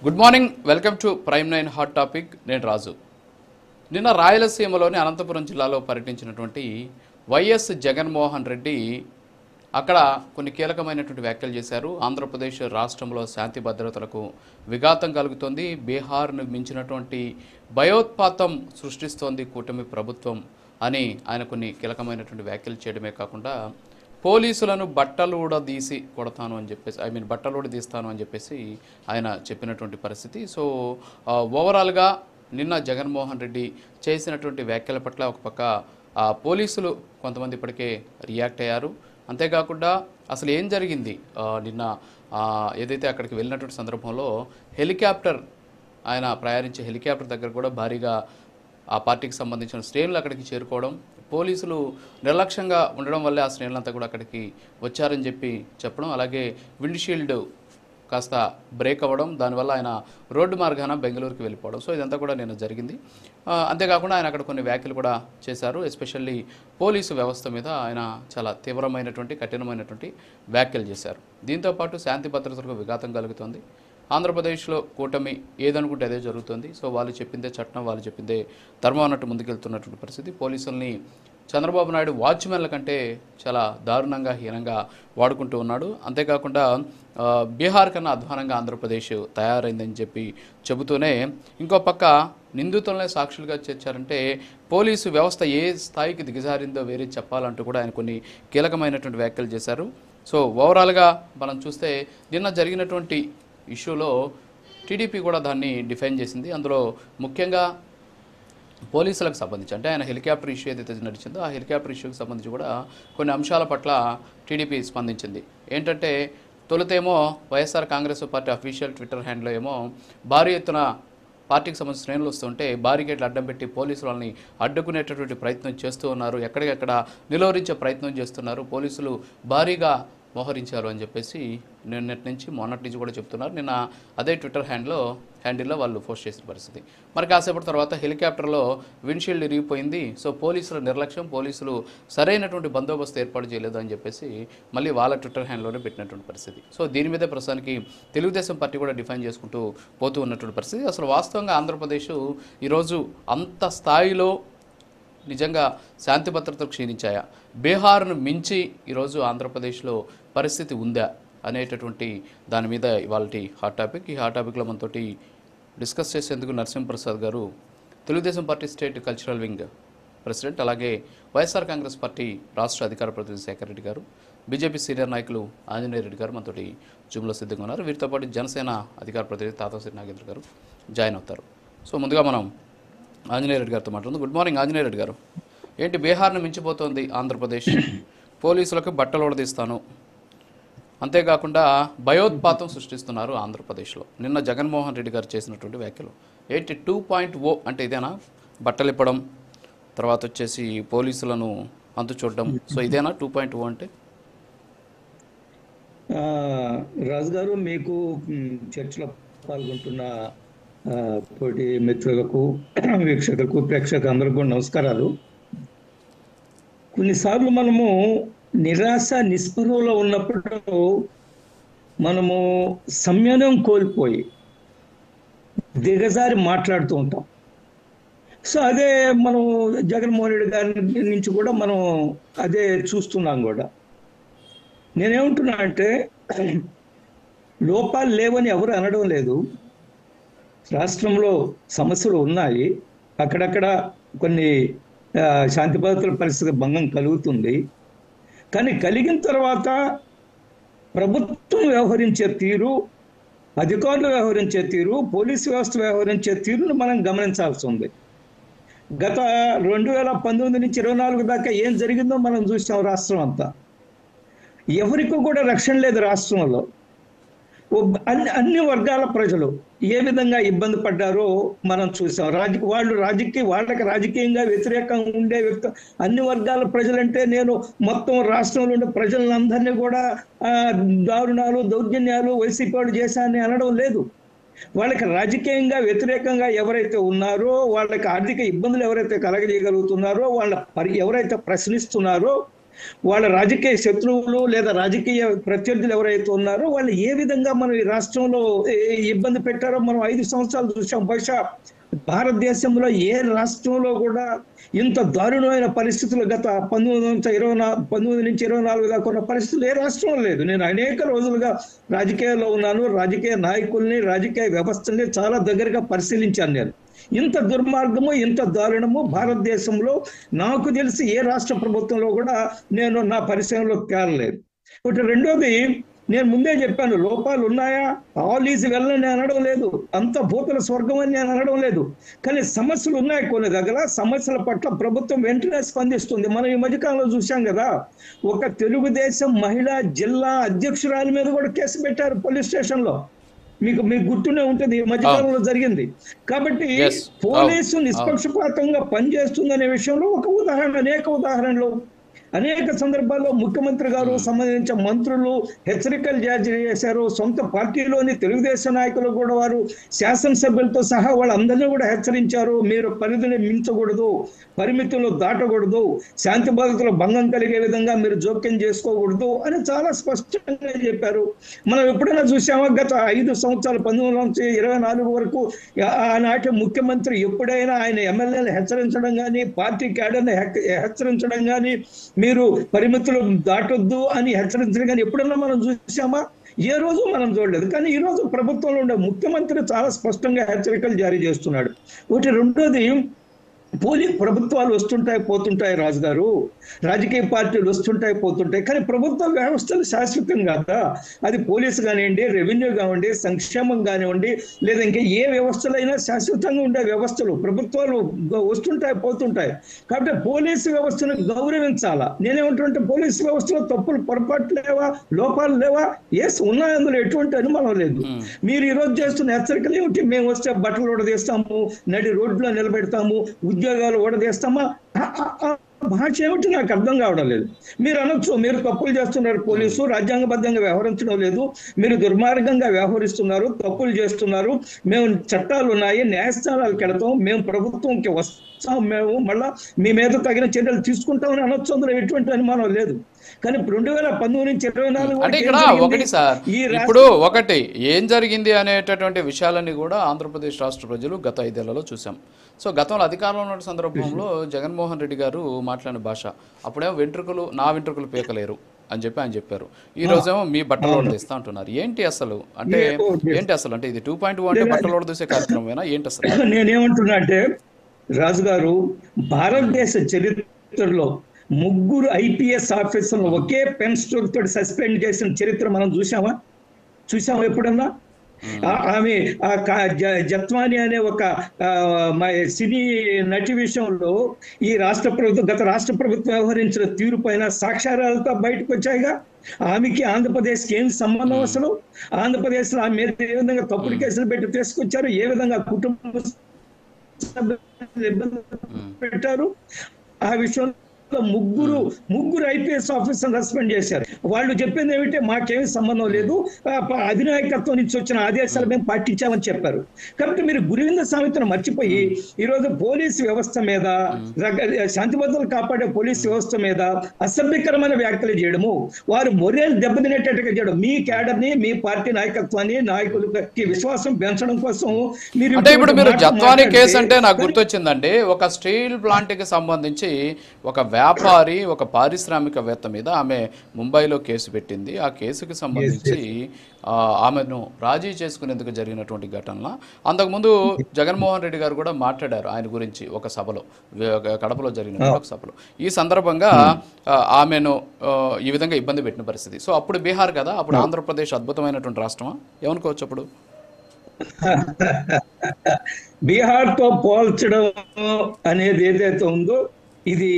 Good morning, welcome to prime 9 hot topic. నేను రాజు. నిన్న రాయలసీమలోని అనంతపురం జిల్లాలో పర్యటించినటువంటి వైఎస్ జగన్మోహన్ రెడ్డి అక్కడ కొన్ని కీలకమైనటువంటి వ్యాఖ్యలు చేశారు. ఆంధ్రప్రదేశ్ రాష్ట్రంలో శాంతి భద్రతలకు విఘాతం కలుగుతోంది, బీహార్ను మించినటువంటి భయోత్పాతం సృష్టిస్తోంది కూటమి ప్రభుత్వం అని ఆయన కొన్ని కీలకమైనటువంటి వ్యాఖ్యలు చేయడమే కాకుండా పోలీసులను బట్టలు తీసి కొడతాను అని చెప్పేసి బట్టలు తీస్తాను అని చెప్పేసి ఆయన చెప్పినటువంటి పరిస్థితి. సో ఓవరాల్గా నిన్న జగన్మోహన్ రెడ్డి చేసినటువంటి వ్యాఖ్యల పట్ల ఒక పక్క పోలీసులు కొంతమంది ఇప్పటికే రియాక్ట్ అయ్యారు. అంతేకాకుండా అసలు ఏం జరిగింది నిన్న ఏదైతే అక్కడికి వెళ్ళినటువంటి సందర్భంలో ఆయన ప్రయాణించే హెలికాప్టర్ దగ్గర కూడా భారీగా ఆ పార్టీకి సంబంధించిన శ్రేణులు అక్కడికి చేరుకోవడం, పోలీసులు నిర్లక్ష్యంగా ఉండడం వల్లే ఆ శ్రేణులంతా కూడా అక్కడికి వచ్చారని చెప్పడం, అలాగే విండ్షీల్డ్ కాస్త బ్రేక్ అవ్వడం, దానివల్ల ఆయన రోడ్డు మార్గాన బెంగళూరుకి వెళ్ళిపోవడం. సో ఇదంతా కూడా నేను జరిగింది. అంతేకాకుండా ఆయన అక్కడ కొన్ని వ్యాఖ్యలు కూడా చేశారు. ఎస్పెషల్లీ పోలీసు వ్యవస్థ మీద ఆయన చాలా తీవ్రమైనటువంటి కఠినమైనటువంటి వ్యాఖ్యలు చేశారు. దీంతోపాటు శాంతి భద్రతలకు విఘాతం కలుగుతుంది, ఆంధ్రప్రదేశ్లో కూటమి ఏదనుకుంటే అదే జరుగుతుంది, సో వాళ్ళు చెప్పిందే చట్టం, వాళ్ళు చెప్పిందే ధర్మం అన్నట్టు ముందుకెళ్తున్నటువంటి పరిస్థితి. పోలీసుల్ని చంద్రబాబు నాయుడు వాచ్మెన్ల కంటే చాలా దారుణంగా హీనంగా వాడుకుంటూ ఉన్నాడు. అంతేకాకుండా బీహార్ కన్నా అధ్వానంగా ఆంధ్రప్రదేశ్ తయారైందని చెబుతూనే ఇంకో పక్క నిందితులనే సాక్షులుగా చేర్చారంటే పోలీసు వ్యవస్థ ఏ స్థాయికి దిగజారిందో వేరే చెప్పాలంటూ కూడా ఆయన కొన్ని కీలకమైనటువంటి వ్యాఖ్యలు చేశారు. సో ఓవరాల్గా మనం చూస్తే నిన్న జరిగినటువంటి ఇష్యూలో టీడీపీ కూడా దాన్ని డిఫైన్ చేసింది. అందులో ముఖ్యంగా పోలీసులకు సంబంధించి అంటే ఆయన హెలికాప్టర్ ఇష్యూ ఏదైతే నడిచిందో ఆ హెలికాప్టర్ ఇష్యూకి సంబంధించి కూడా కొన్ని అంశాల పట్ల టీడీపీ స్పందించింది. ఏంటంటే తొలుతేమో YSR Congress Party official Twitter హ్యాండ్లో ఏమో భారీ ఎత్తున పార్టీకి సంబంధించిన శ్రేణులు వస్తుంటే బారికేడ్లు అడ్డం పెట్టి పోలీసులు వాళ్ళని అడ్డుకునేటటువంటి ప్రయత్నం చేస్తూ ఉన్నారు, ఎక్కడికెక్కడ నిలువరించే ప్రయత్నం చేస్తున్నారు, పోలీసులు భారీగా మోహరించారు అని చెప్పేసి నిన్నటి నుంచి మొన్నటి నుంచి కూడా చెప్తున్నారు. నిన్న అదే ట్విట్టర్ హ్యాండిల్లో వాళ్ళు పోస్ట్ చేసిన పరిస్థితి. మరి కాసేపటి తర్వాత హెలికాప్టర్లో విండ్షీల్డ్ ఇరిగిపోయింది, సో పోలీసుల నిర్లక్ష్యం, పోలీసులు సరైనటువంటి బందోబస్తు ఏర్పాటు చేయలేదు అని చెప్పేసి మళ్ళీ వాళ్ళ ట్విట్టర్ హ్యాండ్లోనే పెట్టినటువంటి పరిస్థితి. సో దీని మీదే ప్రస్తుతానికి తెలుగుదేశం పార్టీ కూడా డిఫైన్ చేసుకుంటూ పోతూ ఉన్నటువంటి పరిస్థితి. అసలు వాస్తవంగా ఆంధ్రప్రదేశ్ ఈరోజు అంత స్థాయిలో నిజంగా శాంతి భద్రతలు క్షీణించాయా, బీహార్ను మించి ఈరోజు ఆంధ్రప్రదేశ్లో పరిస్థితి ఉందా అనేటటువంటి దాని మీద ఇవాళ హాట్ టాపిక్. ఈ హాట్ టాపిక్లో మనతోటి డిస్కస్ చేసేందుకు నరసింహప్రసాద్ గారు, Telugu Desam party state cultural wing president, అలాగే వైఎస్ఆర్ కాంగ్రెస్ పార్టీ రాష్ట్ర అధికార ప్రతినిధి శేఖర్ రెడ్డి గారు, బీజేపీ సీనియర్ నాయకులు ఆంజనేయ రెడ్డి గారు మనతోటి జూమ్లో సిద్ధంగా ఉన్నారు. వీరితో పాటు జనసేన అధికార ప్రతినిధి తాతాశ్రీ నాగేంద్ర గారు జాయిన్ అవుతారు. సో ముందుగా మనం ఆంజనేయ రెడ్డి గారితో మాట్లాడుతుంది. గుడ్ మార్నింగ్ ఆంజనేయ రెడ్డి గారు. ఏంటి బీహార్ను మించిపోతుంది ఆంధ్రప్రదేశ్, పోలీసులకు బట్టలు ఉడదీస్తాను, అంతేకాకుండా భయోత్పాతం సృష్టిస్తున్నారు ఆంధ్రప్రదేశ్లో. నిన్న జగన్మోహన్ రెడ్డి గారు చేసినటువంటి వ్యాఖ్యలు ఏంటి? 2.0 అంటే ఇదేనా? బట్టలు ఇప్పడం, తర్వాత వచ్చేసి పోలీసులను అంతు చూడడం, సో ఇదేనా 2.0 అంటే? రాజుగారు, మీకు చర్చలో పాల్గొంటున్న తోటి మిత్రులకు, వీక్షకులకు, ప్రేక్షకులకు అందరికీ కూడా నమస్కారాలు. కొన్నిసార్లు మనము నిరాశ నిస్పృహలో ఉన్నప్పుడు మనము సంయమనం కోల్పోయి దిగజారి మాట్లాడుతూ ఉంటాం. సో అదే మనం జగన్మోహన్ రెడ్డి గారి నుంచి కూడా మనం అదే చూస్తున్నాం కూడా. నేనేమంటున్నా అంటే లోపాలు లేవని ఎవరు అనడం లేదు. రాష్ట్రంలో సమస్యలు ఉన్నాయి, అక్కడక్కడ కొన్ని శాంతి భద్రతల పరిస్థితి భంగం కలుగుతుంది. కానీ కలిగిన తర్వాత ప్రభుత్వం వ్యవహరించే తీరు, అధికారులు వ్యవహరించే తీరు, పోలీసు వ్యవస్థ వ్యవహరించే తీరును మనం గమనించాల్సి ఉంది. గత 2019 నుంచి 24 దాకా ఏం జరిగిందో మనం చూసాం. రాష్ట్రం అంతా ఎవరికి కూడా రక్షణ లేదు. రాష్ట్రంలో అన్ని వర్గాల ప్రజలు ఏ విధంగా ఇబ్బంది పడ్డారో మనం చూసాం. వాళ్ళకి రాజకీయంగా వ్యతిరేకంగా ఉండే వ్యక్తి, అన్ని వర్గాల ప్రజలంటే నేను మొత్తం రాష్ట్రంలో ఉండే ప్రజలందరినీ కూడా దారుణాలు, దౌర్జన్యాలు వైసీపీ వాళ్ళు చేశారని అనడం లేదు. వాళ్ళకి రాజకీయంగా వ్యతిరేకంగా ఎవరైతే ఉన్నారో, వాళ్ళకి ఆర్థిక ఇబ్బందులు ఎవరైతే కలగజేయగలుగుతున్నారో, ఎవరైతే ప్రశ్నిస్తున్నారో వాళ్ళ రాజకీయ శత్రువులు లేదా రాజకీయ ప్రత్యర్థులు ఎవరైతే ఉన్నారో వాళ్ళు ఏ విధంగా మనం ఈ రాష్ట్రంలో ఇబ్బంది పెట్టారో మనం 5 సంవత్సరాలు చూసాం. బహుశా భారతదేశంలో ఏ రాష్ట్రంలో కూడా ఇంత దారుణమైన పరిస్థితులు గత 19 నుంచి 24 దాకా ఉన్న పరిస్థితులు ఏ రాష్ట్రంలో లేదు. నేను అనేక రోజులుగా రాజకీయాల్లో ఉన్నాను. రాజకీయ నాయకుల్ని, రాజకీయ వ్యవస్థల్ని చాలా దగ్గరగా పరిశీలించాను నేను. ఇంత దుర్మార్గము, ఇంత దారుణము భారతదేశంలో నాకు తెలిసి ఏ రాష్ట్ర ప్రభుత్వంలో కూడా నేను నా పరిశీలనలో తేలలేదు. ఒకటి. రెండోది, నేను ముందే చెప్పాను, లోపాలు ఉన్నాయా, ఆల్ ఈజ్ వెల్ అని నేను అనడం లేదు, అంత భూతల స్వర్గం అని నేను అనడం లేదు. కానీ సమస్యలు ఉన్నాయి కొన్ని దగ్గర. సమస్యల పట్ల ప్రభుత్వం వెంటనే స్పందిస్తుంది. మనం ఈ మధ్యకాలంలో చూసాం కదా, ఒక తెలుగుదేశం మహిళా జిల్లా అధ్యక్షురాలి మీద కూడా కేసు పెట్టారు పోలీస్ స్టేషన్లో. మీకు గుర్తునే ఉంటుంది, ఈ మధ్యకాలంలో జరిగింది. కాబట్టి పోలీసు నిష్పక్షపాతంగా పనిచేస్తుందనే విషయంలో ఒక ఉదాహరణ, అనేక ఉదాహరణలు, అనేక సందర్భాల్లో ముఖ్యమంత్రి గారు సంబంధించిన మంత్రులు హెచ్చరికలు జారీ చేశారు. సొంత పార్టీలోని తెలుగుదేశం నాయకులు కూడా వారు శాసనసభ్యులతో సహా వాళ్ళందరినీ కూడా హెచ్చరించారు. మీరు పరిధిని మించకూడదు, పరిమితులు దాటకూడదు, శాంతి భద్రతలు భంగం కలిగే విధంగా మీరు జోక్యం చేసుకోకూడదు అని చాలా స్పష్టంగా చెప్పారు. మనం ఎప్పుడైనా చూసామా గత 5 సంవత్సరాలు 19 నుంచి 24 వరకు ఆనాటి ముఖ్యమంత్రి ఎప్పుడైనా ఆయన ఎమ్మెల్యేలు హెచ్చరించడం కానీ, పార్టీ క్యాడర్ని హెచ్చరించడం కానీ, మీరు పరిమితులు దాటొద్దు అని హెచ్చరించడం కానీ ఎప్పుడన్నా మనం చూసామా? ఏ రోజు మనం చూడలేదు. కానీ ఈ రోజు ప్రభుత్వంలో ఉండే ముఖ్యమంత్రి చాలా స్పష్టంగా హెచ్చరికలు జారీ చేస్తున్నాడు. ఒకటి. రెండోది, ప్రభుత్వాలు వస్తుంటాయి పోతుంటాయి రాజు గారు, రాజకీయ పార్టీలు వస్తుంటాయి పోతుంటాయి, కానీ ప్రభుత్వ వ్యవస్థలు శాశ్వతం కాదా? అది పోలీసు కానివ్వండి, రెవెన్యూ కానివ్వండి, సంక్షేమం కానివ్వండి, లేదా ఇంకా ఏ వ్యవస్థలైనా శాశ్వతంగా ఉండే వ్యవస్థలు. ప్రభుత్వాలు వస్తుంటాయి పోతుంటాయి. కాబట్టి పోలీసు వ్యవస్థను గౌరవించాలా. నేనేమంటుంటే పోలీసు వ్యవస్థలో తప్పులు, పొరపాట్లు లేవా, లోపాలు లేవా? ఎస్ ఉన్నాయి, అందులో ఎటువంటి అనుమానం లేదు. మీరు ఈ రోజు చేస్తున్న హెచ్చరికలు ఏమిటి? మేము వస్తే బట్టలు ఉడదీస్తాము, నడి రోడ్లో నిలబెడతాము, ఉద్యోగాలు ఓడదీస్తామా? భాష ఏమిటి నాకు అర్థం కావడం లేదు. మీరు అనొచ్చు, మీరు తప్పులు చేస్తున్నారు, పోలీసు రాజ్యాంగబద్ధంగా వ్యవహరించడం లేదు, మీరు దుర్మార్గంగా వ్యవహరిస్తున్నారు, తప్పులు చేస్తున్నారు, మేము చట్టాలు ఉన్నాయి, న్యాయస్థానాలకు వెళతాం, మేము ప్రభుత్వంకి వస్తాం, మేము మళ్ళా మీ మీద తగిన చర్యలు తీసుకుంటామని అనొచ్చు. అందులో ఎటువంటి అనుమానం లేదు. కానీ 2019 నుంచి 24 అంటే ఇక్కడ ఒకటి సార్, ఇప్పుడు ఒకటి ఏం జరిగింది అనేటటువంటి విషయాలన్నీ కూడా ఆంధ్రప్రదేశ్ రాష్ట్ర ప్రజలు గత 5 ఏళ్లలో చూసాం. సో గతంలో అధికారంలో ఉన్న సందర్భంలో జగన్మోహన్ రెడ్డి గారు మాట్లాడిన భాష, అప్పుడేమో నా వెంట్రుకలు పీకలేరు అని చెప్పి ఆయన చెప్పారు. ఈ రోజేమో మీ బట్టలు తీస్తా అంటున్నారు. ఏంటి అసలు అంటే ఇది 2.0 అంటే బట్టలు తీసే కార్యక్రమమేనా ఏంటి అసలు? నేనేమంటున్నా అంటే రాజు గారు, భారతదేశ చరిత్రలో 3 IPS ఆఫీసర్లు ఒకే పెన్ స్ట్రోక్ తోటి సస్పెండ్ చేసిన చరిత్ర మనం చూసామా ఎప్పుడన్నా? ఆమె జత్వాని అనే ఒక సినీ నటి విషయంలో ఈ గత రాష్ట్ర ప్రభుత్వం వ్యవహరించిన తీరు పైన సాక్ష్యాలతో బయటకు వచ్చాయిగా. ఆమెకి ఆంధ్రప్రదేశ్కి ఏం సంబంధం అసలు? ఆంధ్రప్రదేశ్లో ఆమె మీద ఏ విధంగా తప్పుడు కేసులు పెట్టి తీసుకొచ్చారు, ఏ విధంగా కుటుంబ ఇబ్బంది పెట్టారు, ఆ విషయంలో ముగ్గురు IPS ఆఫీసర్లు సస్పెండ్ చేశారు. వాళ్ళు చెప్పింది ఏమిటంటే మాకేమీ సంబంధం లేదు, అధినాయకత్వం నుంచి వచ్చిన ఆదేశాలు మేము పాటించామని చెప్పారు. కాబట్టి మీరు గురివింద సామెతను మర్చిపోయి ఈరోజు పోలీసు వ్యవస్థ మీద, శాంతి భద్రతలు కాపాడే పోలీసు వ్యవస్థ మీద అసభ్యకరమైన వ్యాఖ్యలు చేయడము, వారు మొరేల్ దెబ్బతినేటట్టుగా చేయడం, మీ క్యాడర్ని, మీ పార్టీ నాయకత్వాన్ని, నాయకులకి విశ్వాసం పెంచడం కోసం మీరు జత్వాని కేసు అంటే నాకు గుర్తొచ్చిందండి. ఒక స్టీల్ ప్లాంట్ కి సంబంధించి ఒక వ్యాపారి, ఒక పారిశ్రామికవేత్త మీద ఆమె ముంబైలో కేసు పెట్టింది. ఆ కేసుకి సంబంధించి ఆమెను రాజీ చేసుకునేందుకు జరిగినటువంటి ఘటన. అంతకుముందు జగన్మోహన్ రెడ్డి గారు కూడా మాట్లాడారు ఆయన గురించి ఒక సభలో, కడపలో జరిగిన ఒక సభలో. ఈ సందర్భంగా ఆమెను ఈ విధంగా ఇబ్బంది పెట్టిన పరిస్థితి. సో అప్పుడు బీహార్ కదా, అప్పుడు ఆంధ్రప్రదేశ్ అద్భుతమైనటువంటి రాష్ట్రమా ఏమనుకోవచ్చు అప్పుడు? బీహార్తో పోల్చడం అనేది ఏదైతే ఉందో ఇది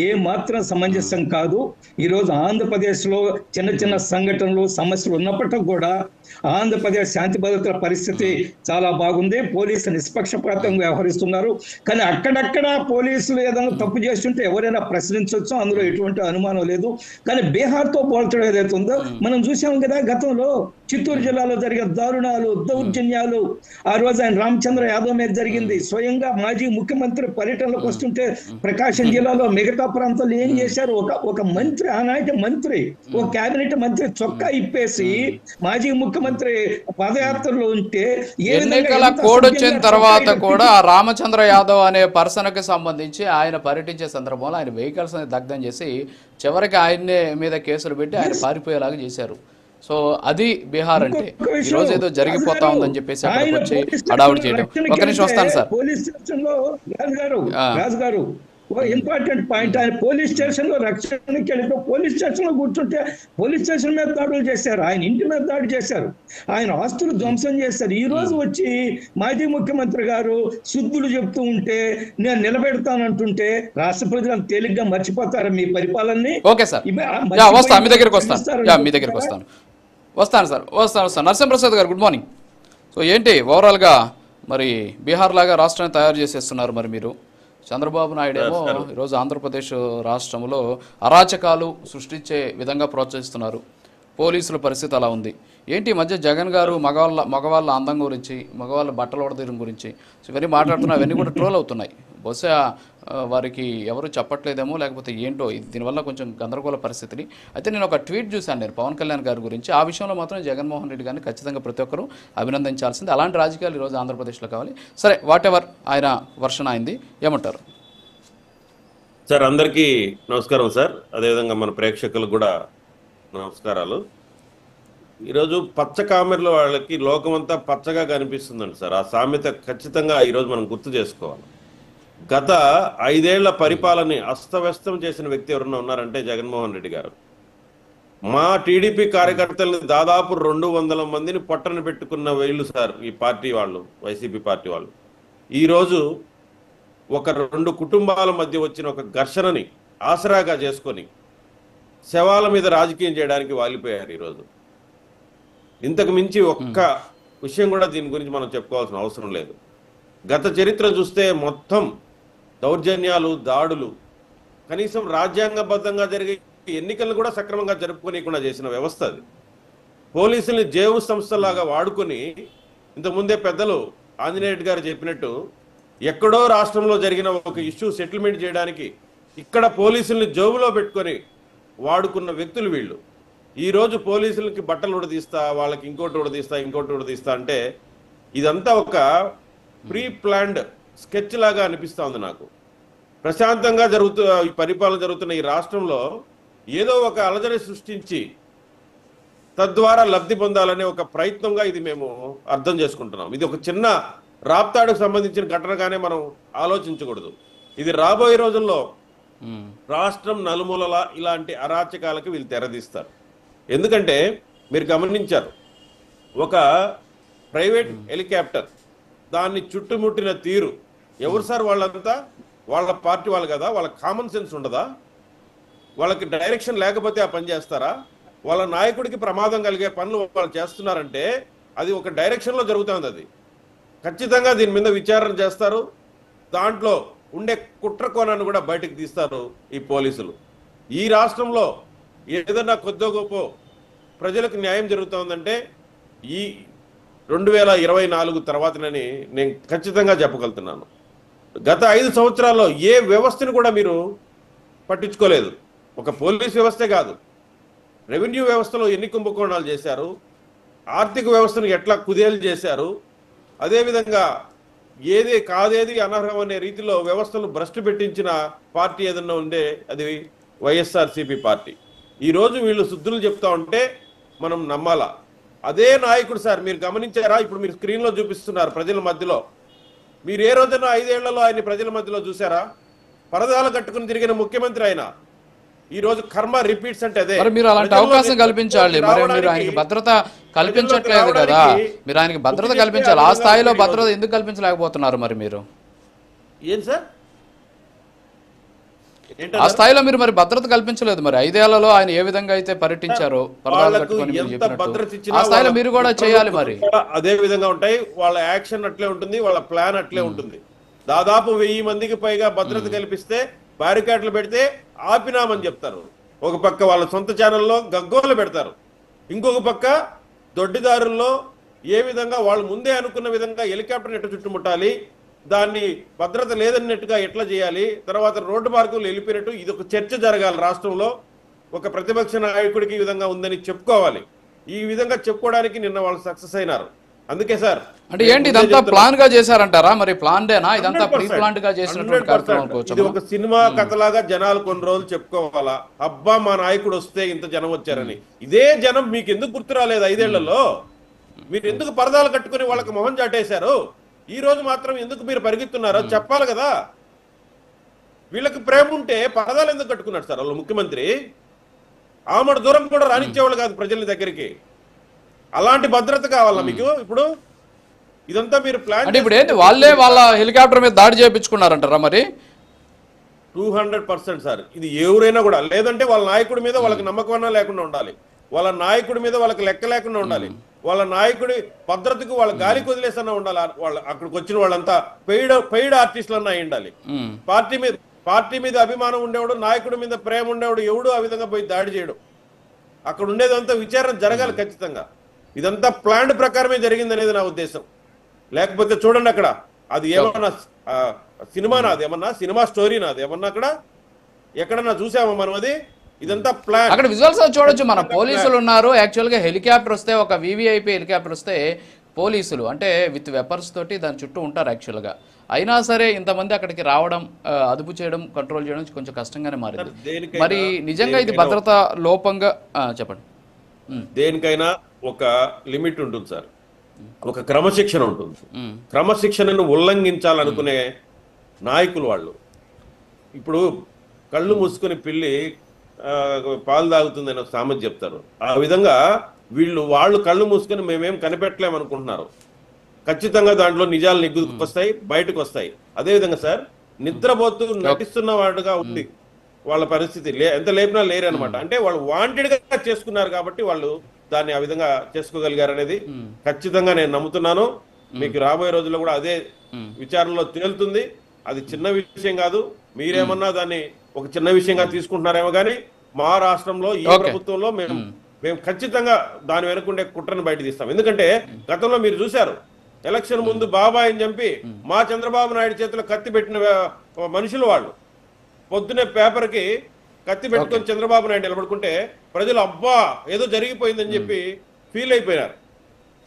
ఏ మాత్రం సమంజసం కాదు. ఈరోజు ఆంధ్రప్రదేశ్లో చిన్న సంఘటనలు, సమస్యలు ఉన్నప్పటికీ కూడా ఆంధ్రప్రదేశ్ శాంతి భద్రతల పరిస్థితి చాలా బాగుంది. పోలీసులు నిష్పక్షపాతంగా వ్యవహరిస్తున్నారు. కానీ అక్కడక్కడ పోలీసులు ఏదైనా తప్పు చేస్తుంటే ఎవరైనా ప్రశ్నించవచ్చు, అందులో ఎటువంటి అనుమానం లేదు. కానీ బీహార్తో పోల్చడం ఏదైతే ఉందో మనం చూసాం కదా, గతంలో చిత్తూరు జిల్లాలో జరిగే దారుణాలు, దౌర్జన్యాలు, ఆ రోజు ఆయన రామచంద్ర యాదవ్ మీద జరిగింది. స్వయంగా మాజీ ముఖ్యమంత్రి పర్యటనలకు వస్తుంటే ప్రకాశం ప్రకాశం జిల్లాలో మిగతా ప్రాంతాల్లో ఏం చేశారు? ఒక మంత్రి, ఆనాటి మంత్రి, ఒక కేబినెట్ మంత్రి చొక్కా ఇప్పేసి మాజీ ముఖ్యమంత్రి పాదయాత్రలో ఉంటే ఎన్నికల కోడ్ వచ్చిన తర్వాత కూడా రామచంద్ర యాదవ్ అనే పర్సన్ కి సంబంధించి ఆయన పర్యటించే సందర్భంలో ఆయన వెహికల్స్ దగ్ధం చేసి చివరికి ఆయన్నే మీద కేసులు పెట్టి ఆయన పారిపోయేలాగా చేశారు. సో అది బీహార్ అంటే. ఈ రోజు ఏదో జరిగిపోతా ఉందని చెప్పేసి అక్కడికి వచ్చి హడావుడి చేయడం. ఒక నిమిషం వస్తాను సార్. పోలీస్ స్టేషన్ లో రాజు గారు ఇంపార్టెంట్ పాయింట్, ఆయన పోలీస్ స్టేషన్ లో రక్షణకి వెళ్తే పోలీస్ స్టేషన్ లో కూర్చుంటే పోలీస్ స్టేషన్ మీద దాడులు చేశారు, ఆయన ఇంటి మీద దాడి చేశారు, ఆయన ఆస్తులు ధ్వంసం చేశారు. ఈ రోజు వచ్చి మాజీ ముఖ్యమంత్రి గారు శుద్ధులు చెప్తూ ఉంటే, నేను నిలబెడతానంటుంటే రాష్ట్ర ప్రజలను తేలిగ్గా మర్చిపోతారు మీ పరిపాలనని. ఓకే సార్, వస్తాను మీ దగ్గరికి వస్తాను సార్. నరసింహప్రసాద్ గారు గుడ్ మార్నింగ్. సో ఏంటి ఓవరాల్గా మరి బీహార్ లాగా రాష్ట్రాన్ని తయారు చేసేస్తున్నారు మరి మీరు. చంద్రబాబు నాయుడు ఏమో ఈరోజు ఆంధ్రప్రదేశ్ రాష్ట్రంలో అరాచకాలు సృష్టించే విధంగా ప్రోత్సహిస్తున్నారు. పోలీసుల పరిస్థితి అలా ఉంది. ఏంటి ఈ మధ్య జగన్ గారు మగవాళ్ళ అందం గురించి, మగవాళ్ళ బట్టలు ఉడదీయడం గురించి ఇవన్నీ మాట్లాడుతున్నారు. అవన్నీ కూడా ట్రోల్ అవుతున్నాయి. బహుశా వారికి ఎవరు చెప్పట్లేదేమో, లేకపోతే ఏంటో దీనివల్ల కొంచెం గందరగోళ పరిస్థితిని. అయితే నేను ఒక ట్వీట్ చూశాను నేను పవన్ కళ్యాణ్ గారి గురించి. ఆ విషయంలో మాత్రం జగన్మోహన్ రెడ్డి గారిని ఖచ్చితంగా ప్రతి ఒక్కరూ అభినందించాల్సింది. అలాంటి రాజకీయాలు ఈరోజు ఆంధ్రప్రదేశ్లో కావాలి. సరే, వాట్ ఎవర్ ఆయన వర్షన్ అయింది, ఏమంటారు సార్? అందరికీ నమస్కారం సార్. అదేవిధంగా మన ప్రేక్షకులకు కూడా నమస్కారాలు. ఈరోజు పచ్చ కామెర్ల వాళ్ళకి లోకమంతా పచ్చగా కనిపిస్తుందండి సార్. ఆ సామెత ఖచ్చితంగా ఈరోజు మనం గుర్తు చేసుకోవాలి. గత 5 ఏళ్ల పరిపాలనని అస్తవ్యస్తం చేసిన వ్యక్తి ఎవరన్నా ఉన్నారంటే జగన్మోహన్ రెడ్డి గారు. మా టీడీపీ కార్యకర్తలను దాదాపు 200 మందిని పొట్టన పెట్టుకున్న వీళ్ళు సార్ ఈ పార్టీ వాళ్ళు, వైసీపీ పార్టీ వాళ్ళు. ఈరోజు ఒక 2 కుటుంబాల మధ్య వచ్చిన ఒక ఘర్షణని ఆసరాగా చేసుకొని శవాల మీద రాజకీయం చేయడానికి వాలిపోయారు ఈరోజు. ఇంతకు మించి ఒక్క విషయం కూడా దీని గురించి మనం చెప్పుకోవాల్సిన అవసరం లేదు. గత చరిత్ర చూస్తే మొత్తం దౌర్జన్యాలు, దాడులు, కనీసం రాజ్యాంగబద్ధంగా జరిగే ఎన్నికలను కూడా సక్రమంగా జరుపుకోనికుండా చేసిన వ్యవస్థ అది. పోలీసుల్ని జేవు సంస్థలాగా వాడుకొని, ఇంతకుముందే పెద్దలు ఆంజనేయ రెడ్డి గారు చెప్పినట్టు ఎక్కడో రాష్ట్రంలో జరిగిన ఒక ఇష్యూ సెటిల్మెంట్ చేయడానికి ఇక్కడ పోలీసుల్ని జోబులో పెట్టుకొని వాడుకున్న వ్యక్తులు వీళ్ళు. ఈరోజు పోలీసులకి బట్టలు ఉడదీస్తా, వాళ్ళకి ఇంకోటి ఉడదీస్తా అంటే ఇదంతా ఒక ప్రీ ప్లాన్డ్ స్కెచ్ లాగా అనిపిస్తూ ఉంది నాకు. ప్రశాంతంగా ఈ పరిపాలన జరుగుతున్న ఈ రాష్ట్రంలో ఏదో ఒక అలజడి సృష్టించి తద్వారా లబ్ధి పొందాలనే ఒక ప్రయత్నంగా ఇది మేము అర్థం చేసుకుంటున్నాం. ఇది ఒక చిన్న రాప్తాడుకు సంబంధించిన ఘటనగానే మనం ఆలోచించకూడదు. ఇది రాబోయే రోజుల్లో రాష్ట్రం నలుమూలలా ఇలాంటి అరాచకాలకి వీళ్ళు తెరదీస్తారు. ఎందుకంటే మీరు గమనించారు, ఒక ప్రైవేట్ హెలికాప్టర్ దాన్ని చుట్టుముట్టిన తీరు ఎవరు సార్? వాళ్ళంతా వాళ్ళ పార్టీ వాళ్ళు కదా, వాళ్ళకి కామన్ సెన్స్ ఉండదా? వాళ్ళకి డైరెక్షన్ లేకపోతే ఆ పని చేస్తారా? వాళ్ళ నాయకుడికి ప్రమాదం కలిగే పనులు వాళ్ళు చేస్తున్నారంటే అది ఒక డైరెక్షన్లో జరుగుతుంది. అది ఖచ్చితంగా దీని మీద విచారణ చేస్తారు. దాంట్లో ఉండే కుట్ర కోణాన్ని కూడా బయటకు తీస్తారు ఈ పోలీసులు. ఈ రాష్ట్రంలో ఏదన్నా కొద్దో గొప్ప ప్రజలకు న్యాయం జరుగుతుందంటే ఈ 2024 తర్వాతనని నేను ఖచ్చితంగా చెప్పగలుగుతున్నాను. గత 5 సంవత్సరాల్లో ఏ వ్యవస్థను కూడా మీరు పట్టించుకోలేదు. ఒక పోలీస్ వ్యవస్థే కాదు, రెవెన్యూ వ్యవస్థలో ఎన్ని కుంభకోణాలు చేశారు, ఆర్థిక వ్యవస్థను ఎట్లా కుదేలు చేశారు, అదేవిధంగా కాదేది అనర్హం అనే రీతిలో వ్యవస్థను భ్రష్టు పెట్టించిన పార్టీ ఏదన్నా ఉందే అది వైఎస్ఆర్సీపీ పార్టీ. ఈరోజు వీళ్ళు శుద్ధులు చెప్తా ఉంటే మనం నమ్మాలా? అదే నాయకుడు సార్, మీరు గమనించారా? ఇప్పుడు మీరు స్క్రీన్లో చూపిస్తున్నారు ప్రజల మధ్యలో. మీరు ఏ రోజున 5 ఏళ్లలో ఆయన ప్రజల మధ్యలో చూసారా? పరదాలు కట్టుకుని తిరిగిన ముఖ్యమంత్రి ఆయన. ఈ రోజు కర్మ రిపీట్స్ అంటే అదే. మీరు అలాంటి అవకాశం కల్పించాలి. మరి మీరు ఆయనకి భద్రత కల్పించట్లేదు కదా, మీరు ఆయనకి భద్రత కల్పించాలి. ఆ స్థాయిలో భద్రత ఎందుకు కల్పించలేకపోతున్నారు మరి మీరు? ఏం సార్ ఆ స్థాయిలో మీరు మరి భద్రత కల్పించలేదు. మరి 5 ఏళ్లలో ఆయన ఏ విధంగా అయితే పర్యటించారో ఆ స్థాయిలో మీరు కూడా చేయాలి. మరి అదే విధంగా ఉంటాయి వాళ్ళ యాక్షన్, అట్లే ఉంటుంది వాళ్ళ ప్లాన్, అట్లే ఉంటుంది. దాదాపు 1000 మందికి పైగా భద్రత కల్పిస్తే బ్యారికేడ్లు పెడితే ఆపినామని చెప్తారు. ఒక పక్క వాళ్ళ సొంత ఛానల్లో గగ్గోలు పెడతారు, ఇంకొక పక్క దొడ్డిదారుల్లో ఏ విధంగా వాళ్ళు ముందే అనుకున్న విధంగా హెలికాప్టర్ ఎట్ట చుట్టుముట్టాలి, దాన్ని భద్రత లేదన్నట్టుగా ఎట్లా చేయాలి, తర్వాత రోడ్డు మార్గంలో వెళ్ళిపోయినట్టు ఇది ఒక చర్చ జరగాలి రాష్ట్రంలో. ఒక ప్రతిపక్ష నాయకుడికి ఈ విధంగా ఉందని చెప్పుకోవాలి. ఈ విధంగా చెప్పుకోవడానికి నిన్న వాళ్ళు సక్సెస్ అయినారు. అందుకే సార్ అంటే ఏంటి ఇదంతా ప్లాన్ గా చేశారంటారా? మరి ప్లాన్ డేనా ఇదంతా ప్రీ ప్లాన్ గా చేసినటువంటి కార్యక్రమం? ఇది ఒక సినిమా కథలాగా జనాలు కొన్ని రోజులు చెప్పుకోవాలా, అబ్బా మా నాయకుడు వస్తే ఇంత జనం వచ్చారని. ఇదే జనం మీకు ఎందుకు గుర్తు రాలేదు 5 ఏళ్లలో? మీరు ఎందుకు పరదాలు కట్టుకుని వాళ్ళకి మొహం చాటేశారు? ఈ రోజు మాత్రం ఎందుకు మీరు పరిగెత్తున్నారో చెప్పాలి కదా. వీళ్ళకి ప్రేమ ఉంటే పరదాలు ఎందుకు కట్టుకున్నారు సార్ వాళ్ళు? ముఖ్యమంత్రి ఆమడ దూరం కూడా రానిచ్చేవాళ్ళు కాదు ప్రజల దగ్గరికి. అలాంటి భద్రత కావాలా మీకు? ఇప్పుడు ఇదంతా మీరు ప్లాన్ అంటే ఇప్పుడు ఏంటి వాళ్ళే వాళ్ళ హెలికాప్టర్ మీద దాడి చేయించుకున్నారంటారా? మరి 200% సార్. ఇది ఎవరైనా కూడా, లేదంటే వాళ్ళ నాయకుడి మీద వాళ్ళకి నమ్మకం లేకుండా ఉండాలి, వాళ్ళ నాయకుడి మీద వాళ్ళకి లెక్క లేకుండా ఉండాలి, వాళ్ళ నాయకుడి భద్రతకు వాళ్ళ గాలికి వదిలేసన్నా ఉండాలి. వాళ్ళ అక్కడికి వచ్చిన వాళ్ళంతా పెయిడ్ ఆర్టిస్టులన్నా అయి ఉండాలి. పార్టీ మీద అభిమానం ఉండేవాడు, నాయకుడి మీద ప్రేమ ఉండేవాడు ఎవడు ఆ విధంగా పోయి దాడి చేయడు. అక్కడ ఉండేదంతా విచారణ జరగాలి ఖచ్చితంగా. ఇదంతా ప్లాన్ ప్రకారమే జరిగింది అనేది నా ఉద్దేశం. లేకపోతే చూడండి అక్కడ అది ఏమన్నా సినిమానా, అది ఏమన్నా సినిమా స్టోరీనా, అది ఏమన్నా అక్కడ ఎక్కడన్నా చూసామా మనం? అది ఇదంతా ప్లాన్. అక్కడ విజువల్స్ చూడొచ్చు. మన పోలీసులు ఉన్నారు. యాక్చువల్ గా హెలికాప్టర్ వస్తే, ఒక వివిఐపి హెలికాప్టర్ వస్తే పోలీసులు అంటే విత్ వెపన్స్ తోటి దాని చుట్టూ ఉంటారు యాక్చువల్ గా. అయినా సరే ఇంతమంది అక్కడికి రావడం, అదుపు చేయడం, కంట్రోల్ చేయడం కొంచెం కష్టంగానే మారింది. మరి నిజంగా ఇది భద్రత లోపంగా చెప్పండి. దేనికైనా ఒక లిమిట్ ఉంటుంది సార్, ఒక క్రమశిక్షణ ఉంటుంది. క్రమశిక్షణను ఉల్లంఘించాలనుకునే నాయకులు వాళ్ళు. ఇప్పుడు కళ్ళు మూసుకుని పిల్లి పాలు తాగుతుందని ఒక సామెత చెప్తారు. ఆ విధంగా వాళ్ళు కళ్ళు మూసుకొని మేమేం కనిపెట్టలేమనుకుంటున్నారు. ఖచ్చితంగా దాంట్లో నిజాలు నిగ్గుకొస్తాయి, బయటకు వస్తాయి. అదేవిధంగా సార్ నిద్రపోతూ నటిస్తున్న వాడుగా ఉంది వాళ్ళ పరిస్థితి. ఎంత లేపినా లేరు అనమాట. అంటే వాళ్ళు వాంటెడ్ గా చేసుకున్నారు కాబట్టి వాళ్ళు దాన్ని ఆ విధంగా చేసుకోగలిగారు అనేది ఖచ్చితంగా నేను నమ్ముతున్నాను. మీకు రాబోయే రోజుల్లో కూడా అదే విచారణలో తేలుతుంది. అది చిన్న విషయం కాదు. మీరేమన్నా దాన్ని ఒక చిన్న విషయంగా తీసుకుంటున్నారేమో కానీ మా రాష్ట్రంలో ఈ ప్రభుత్వంలో మేము ఖచ్చితంగా దాని వెనుకుండే కుట్రను బయట తీస్తాం. ఎందుకంటే గతంలో మీరు చూశారు, ఎలక్షన్ ముందు బాబాయిని చంపి మా చంద్రబాబు నాయుడు చేతిలో కత్తి పెట్టిన మనుషులు వాళ్ళు. పొద్దునే పేపర్కి కత్తి పెట్టుకొని చంద్రబాబు నాయుడు నిలబడుకుంటే ప్రజలు అబ్బా ఏదో జరిగిపోయిందని చెప్పి ఫీల్ అయిపోయినారు.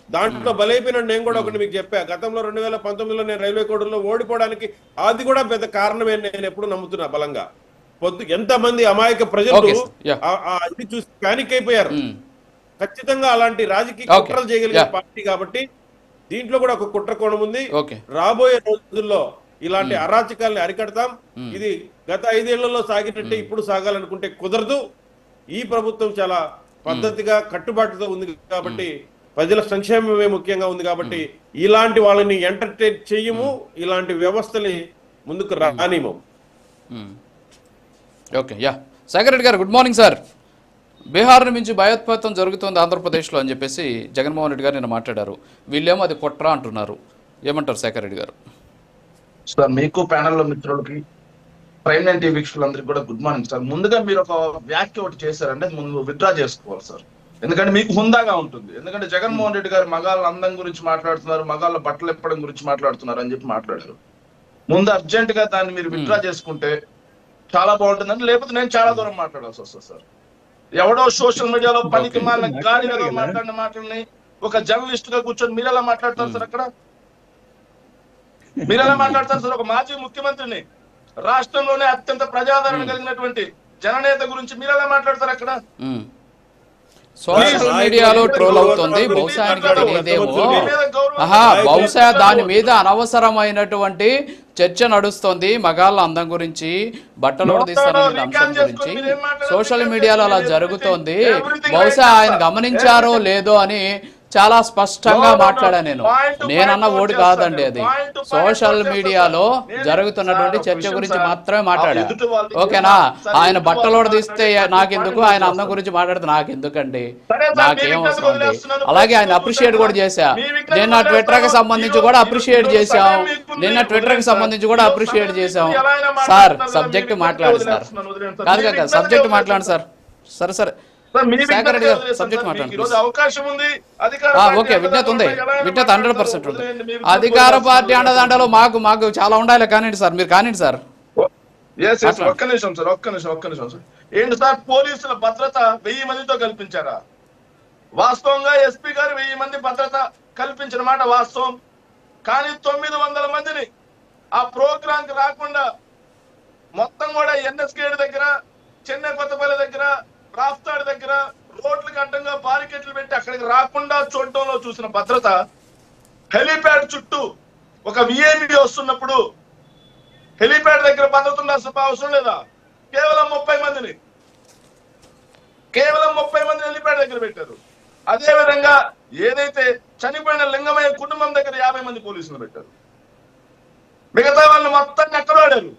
దాంట్లో బలైపోయినాడు. నేను కూడా ఒకటి మీకు చెప్పా, గతంలో 2019లో నేను రైల్వే కోడల్లో ఓడిపోవడానికి అది కూడా పెద్ద కారణమే నేను ఎప్పుడు నమ్ముతున్నా బలంగా. ఎంతమంది అమాయక ప్రజలు ఇది చూసి ప్యానిక్ అయిపోయారు. ఖచ్చితంగా అలాంటి రాజకీయ కుట్రలు చేయగలిగే పార్టీ కాబట్టి దీంట్లో కూడా ఒక కుట్ర కోణం ఉంది. రాబోయే రోజుల్లో ఇలాంటి అరాచకాల్ని అరికడతాం. ఇది గత 5 ఏళ్లలో సాగినట్టే ఇప్పుడు సాగాలనుకుంటే కుదరదు. ఈ ప్రభుత్వం చాలా పద్ధతిగా కట్టుబాటుతో ఉంది కాబట్టి, ప్రజల సంక్షేమమే ముఖ్యంగా ఉంది కాబట్టి ఇలాంటి వాళ్ళని ఎంటర్టైన్ చెయ్యము, ఇలాంటి వ్యవస్థని ముందుకు రానిము. ఓకే, శేఖర్ రెడ్డి గారు గుడ్ మార్నింగ్ సార్. బీహార్ నుంచి భయోత్పాతం జరుగుతుంది ఆంధ్రప్రదేశ్లో అని చెప్పేసి జగన్మోహన్ రెడ్డి గారు నిన్న మాట్లాడారు. వీళ్ళేమో అది కుట్ర అంటున్నారు. ఏమంటారు శేఖర్ రెడ్డి గారు? సార్ మీకు ప్యానెల్లో మిత్రులకి, ప్రైమ్ నైన్ టీవీ వీక్షకులందరికీ కూడా గుడ్ మార్నింగ్ సార్. ముందుగా మీరు ఒక వ్యాఖ్య ఒకటి చేశారంటే ముందు విత్డ్రా చేసుకోవాలి సార్. ఎందుకంటే మీకు హుందాగా ఉంటుంది. ఎందుకంటే జగన్మోహన్ రెడ్డి గారు మగాళ్ళ అందం గురించి మాట్లాడుతున్నారు, మగాళ్ళ బట్టలు ఎప్పడం గురించి మాట్లాడుతున్నారు అని చెప్పి మాట్లాడారు. ముందు అర్జెంట్ గా దాన్ని మీరు విత్డ్రా చేసుకుంటే చాలా బాగుంటుందని, లేకపోతే నేను చాలా దూరం మాట్లాడాల్సి వస్తుంది సార్. ఎవడో సోషల్ మీడియాలో పనికి మాలిన గాలి మాట్లాడిన మాటలని ఒక జర్నలిస్ట్ గా కూర్చొని మీరు ఎలా మాట్లాడతారు సార్? అక్కడ మీరు ఎలా మాట్లాడతారు సార్? ఒక మాజీ ముఖ్యమంత్రిని, రాష్ట్రంలోనే అత్యంత ప్రజాదరణ కలిగినటువంటి జననేత గురించి మీరు ఎలా మాట్లాడతారు అక్కడ? సోషల్ మీడియాలో ట్రోల్ అవుతుంది. బహుశా ఆయనకి తెలియదేమో. బహుశా దాని మీద అనవసరమైనటువంటి చర్చ నడుస్తుంది. మగాళ్ళ అందం గురించి, బట్టలు తీస్తారనే అంశం గురించి సోషల్ మీడియాలో అలా జరుగుతోంది. బహుశా ఆయన గమనించారో లేదో అని చాలా స్పష్టంగా మాట్లాడా. నేనన్న ఓడి కాదండి, అది సోషల్ మీడియాలో జరుగుతున్నటువంటి చర్చ గురించి మాత్రమే మాట్లాడా. ఓకేనా? ఆయన బట్టలు తీస్తే నాకెందుకు, ఆయన అందం గురించి మాట్లాడితే నాకెందుకండి, నాకేం అవసరం అండి. అలాగే ఆయన అప్రిషియేట్ కూడా చేశా. నిన్న ట్విట్టర్ కి సంబంధించి కూడా అప్రిషియేట్ చేశాం. సార్ సబ్జెక్ట్ మాట్లాడు సార్. కాదు సబ్జెక్ట్ మాట్లాడు సార్. సరే శేఖర్ రెడ్డి గారు సబ్జెక్ట్ మాట్లాడండి. అవకాశం ఉంది. ఓకే, విజ్ఞత ఉంది, విజ్ఞత 100% ఉంది. అధికార పార్టీ అండదండలో మాకు చాలా ఉండాలి. కానివ్వండి సార్, మీరు కానివ్వండి సార్. ఒక్క నిమిషం సార్. ఏంటి సార్, పోలీసుల భద్రత 1000 మందితో కల్పించారా? వాస్తవంగా ఎస్పీ గారు 1000 మంది భద్రత కల్పించిన మాట వాస్తవం. కానీ 900 మందిని ఆ ప్రోగ్రామ్ కి రాకుండా మొత్తం కూడా ఎన్ఎస్ గేట్ దగ్గర, చెన్నై కొత్తపల్లి దగ్గర, రాఫ్తాడ్ దగ్గర రోడ్లకు అడ్డంగా బారికెట్లు పెట్టి అక్కడికి రాకుండా చూడటంలో చూసిన భద్రత, హెలీప్యాడ్ చుట్టూ ఒక విఐపి వస్తున్నప్పుడు హెలీప్యాడ్ దగ్గర భద్రత ఉండాల్సిన అవసరం లేదా? కేవలం 30 మందిని హెలీప్యాడ్ దగ్గర పెట్టారు. అదే విధంగా ఏదైతే చనిపోయిన లింగమయ్య కుటుంబం దగ్గర 50 మంది పోలీసులు పెట్టారు. మిగతా వాళ్ళని మొత్తాన్ని ఎక్కడ వాడారు?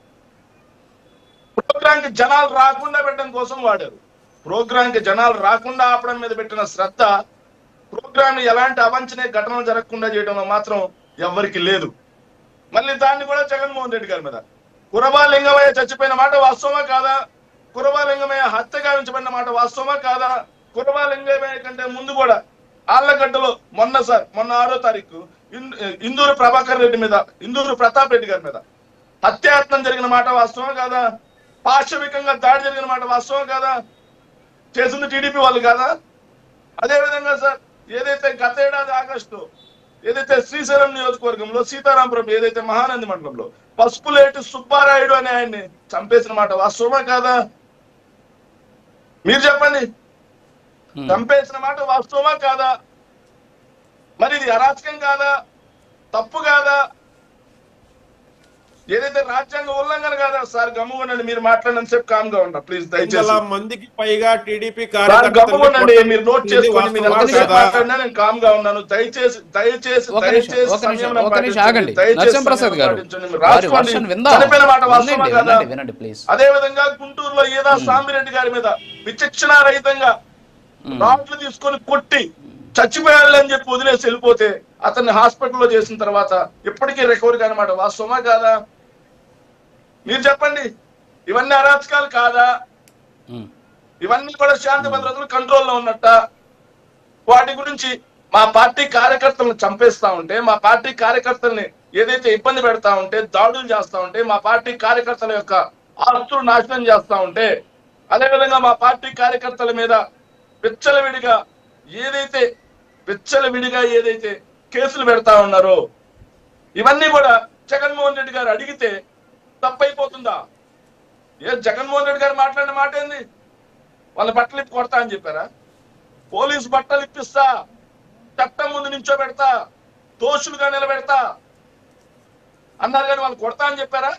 ప్రోగ్రామ్ కి జనాలు రాకుండా పెట్టడం కోసం వాడారు. ప్రోగ్రామ్ కి జనాలు రాకుండా ఆపడం మీద పెట్టిన శ్రద్ధ, ప్రోగ్రామ్ ఎలాంటి అవాంఛనీయ ఘటనలు జరగకుండా చేయడంలో మాత్రం ఎవ్వరికి లేదు. మళ్ళీ దాన్ని కూడా జగన్మోహన్ రెడ్డి గారి మీద, కురబా లింగమయ్య చచ్చిపోయిన మాట వాస్తవమా కాదా? కురబా లింగమయ్య హత్య గావించబడిన మాట వాస్తవమా కాదా? కురబా లింగమయ్య కంటే ముందు కూడా ఆళ్లగడ్డలో మొన్న 6వ తారీఖు ఇందూరు ప్రభాకర్ రెడ్డి మీద, ఇందూరు ప్రతాప్ రెడ్డి గారి మీద హత్యాయత్నం జరిగిన మాట వాస్తవమా కాదా? పాశవికంగా దాడి జరిగిన మాట వాస్తవం కాదా? చేసింది టీడీపీ వాళ్ళు కాదా? అదే విధంగా సార్, ఏదైతే గత ఏడాది ఆగస్టు ఏదైతే శ్రీశైలం నియోజకవర్గంలో సీతారాంపురం, ఏదైతే మహానంది మండలంలో పసుపులేటి సుబ్బారాయుడు అనే ఆయన్ని చంపేసిన మాట వాస్తవమా కాదా? మీరు చెప్పండి. చంపేసిన మాట వాస్తవమా కాదా? మరి ఇది అరాచకం కాదా? తప్పు కాదా? ఏదైతే రాజ్యాంగ ఉల్లంఘన కాదా? సార్ గమ్ముగుండండి, మీరు మాట్లాడినంత సేపు కామ్ గా ఉంటా ప్లీజ్. దయచేసి మందికి పైగా టీడీపీ గమ్ముగుండండి, మీరు నోట్ చేసుకోండి. మీరు మాట్లాడినా నేను కామ్ గా ఉన్నాను. దయచేసి చనిపోయిన మాట వాస్తవమా కాదా? అదే విధంగా గుంటూరులో ఏదా సామిరెడ్డి గారి మీద విచక్షణారహితంగా రాడ్లు తీసుకొని కొట్టి చచ్చిపోయాలి అని చెప్పి వదిలేసి వెళ్ళిపోతే అతన్ని హాస్పిటల్లో చేసిన తర్వాత ఇప్పటికీ రికవరీ కానమాట వాస్తవమా కాదా? మీరు చెప్పండి. ఇవన్నీ అరాచకాలు కాదా? ఇవన్నీ కూడా శాంతి భద్రతలు కంట్రోల్లో ఉన్నట్ట? వాటి గురించి మా పార్టీ కార్యకర్తలను చంపేస్తా ఉంటే, మా పార్టీ కార్యకర్తల్ని ఏదైతే ఇబ్బంది పెడతా ఉంటే, దాడులు చేస్తా ఉంటే, మా పార్టీ కార్యకర్తల యొక్క ఆస్తులు నాశనం చేస్తా ఉంటే, అదేవిధంగా మా పార్టీ కార్యకర్తల మీద విచ్చలవిడిగా ఏదైతే కేసులు పెడతా ఉన్నారో, ఇవన్నీ కూడా జగన్మోహన్ రెడ్డి గారు అడిగితే తప్పైపోతుందా? జగన్మోహన్ రెడ్డి గారు మాట్లాడిన మాట ఏంది? వాళ్ళ బట్టలు ఇప్పి కొడతా అని చెప్పారా? పోలీసు బట్టలు ఇప్పిస్తా, చట్టం ముందు నించోబెడతా, దోషులుగా నిలబెడతా అన్నారు కానీ వాళ్ళు కొడతా అని చెప్పారా?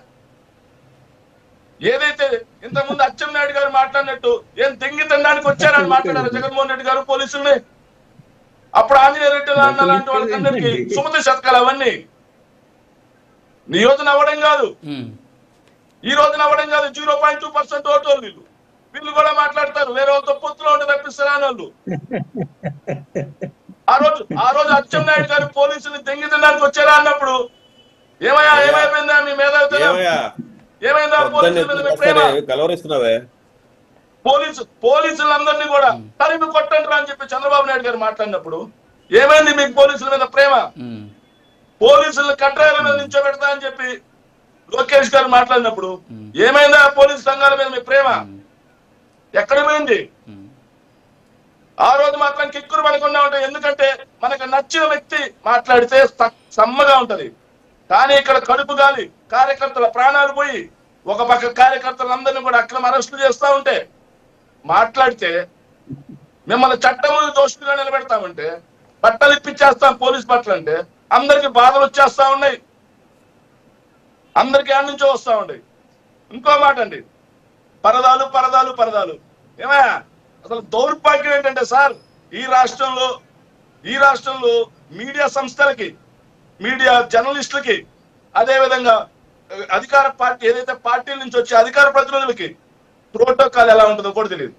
ఏదైతే ఇంతకుముందు అచ్చెన్నాయుడు గారు మాట్లాడినట్టు ఏం దెంగి తినడానికి వచ్చారని మాట్లాడారు జగన్మోహన్ రెడ్డి గారు పోలీసుల్ని. అప్పుడు ఆంజనేయ రెడ్డి అన్న లాంటి వాళ్ళకందరికీ సుమతి శతకాలు అవన్నీ నీ రోజున అవ్వడం కాదు, ఈ రోజున అవ్వడం కాదు. 0.2% ఓటోలు వీళ్ళు కూడా మాట్లాడతారు. వేరే వాళ్ళతో పొత్తులో ఉంటే తప్పిస్తారా అని వాళ్ళు. ఆ రోజు అచ్చెన్నాయుడు గారు పోలీసులు దెంగి తినడానికి వచ్చారా అన్నప్పుడు ఏమైపోయిందా మీ మేధావి? ఏమైందా పోలీసులందరినీ కూడా తరిమి కొట్టండి అని చెప్పి చంద్రబాబు నాయుడు గారు మాట్లాడినప్పుడు ఏమైంది మీకు పోలీసుల మీద ప్రేమ? పోలీసులు కట్రాయల మీద నించోబెడతా అని చెప్పి లోకేష్ గారు మాట్లాడినప్పుడు ఏమైందా పోలీసు సంఘాల మీద మీ ప్రేమ? ఎక్కడ పోయింది? ఆ రోజు మాత్రం కిక్కురు పడకుండా ఉంటాయి. ఎందుకంటే మనకు నచ్చిన వ్యక్తి మాట్లాడితే సమ్మగా ఉంటది. కానీ ఇక్కడ కడుపు గాలి, కార్యకర్తల ప్రాణాలు పోయి ఒక పక్క కార్యకర్తలందరినీ కూడా అక్రమ అరెస్టులు చేస్తా ఉంటే, మాట్లాడితే మిమ్మల్ని చట్టం ముందు దోషులుగా నిలబెడతామంటే, బట్టలు ఇప్పించేస్తాం పోలీస్ బట్టలు అంటే అందరికి బాధలు వచ్చేస్తా ఉన్నాయి, అందరికి ఆడ నుంచో వస్తా ఉన్నాయి. ఇంకో మాట అండి, పరదాలు ఏమయ్యా అసలు దౌర్భాగ్యం ఏంటంటే సార్, ఈ రాష్ట్రంలో మీడియా సంస్థలకి, మీడియా జర్నలిస్టులకి, అదే విధంగా అధికార పార్టీ ఏదైతే పార్టీల నుంచి వచ్చే అధికార ప్రతినిధులకి ప్రోటోకాల్ ఎలా ఉంటుందో కూడా తెలియదు.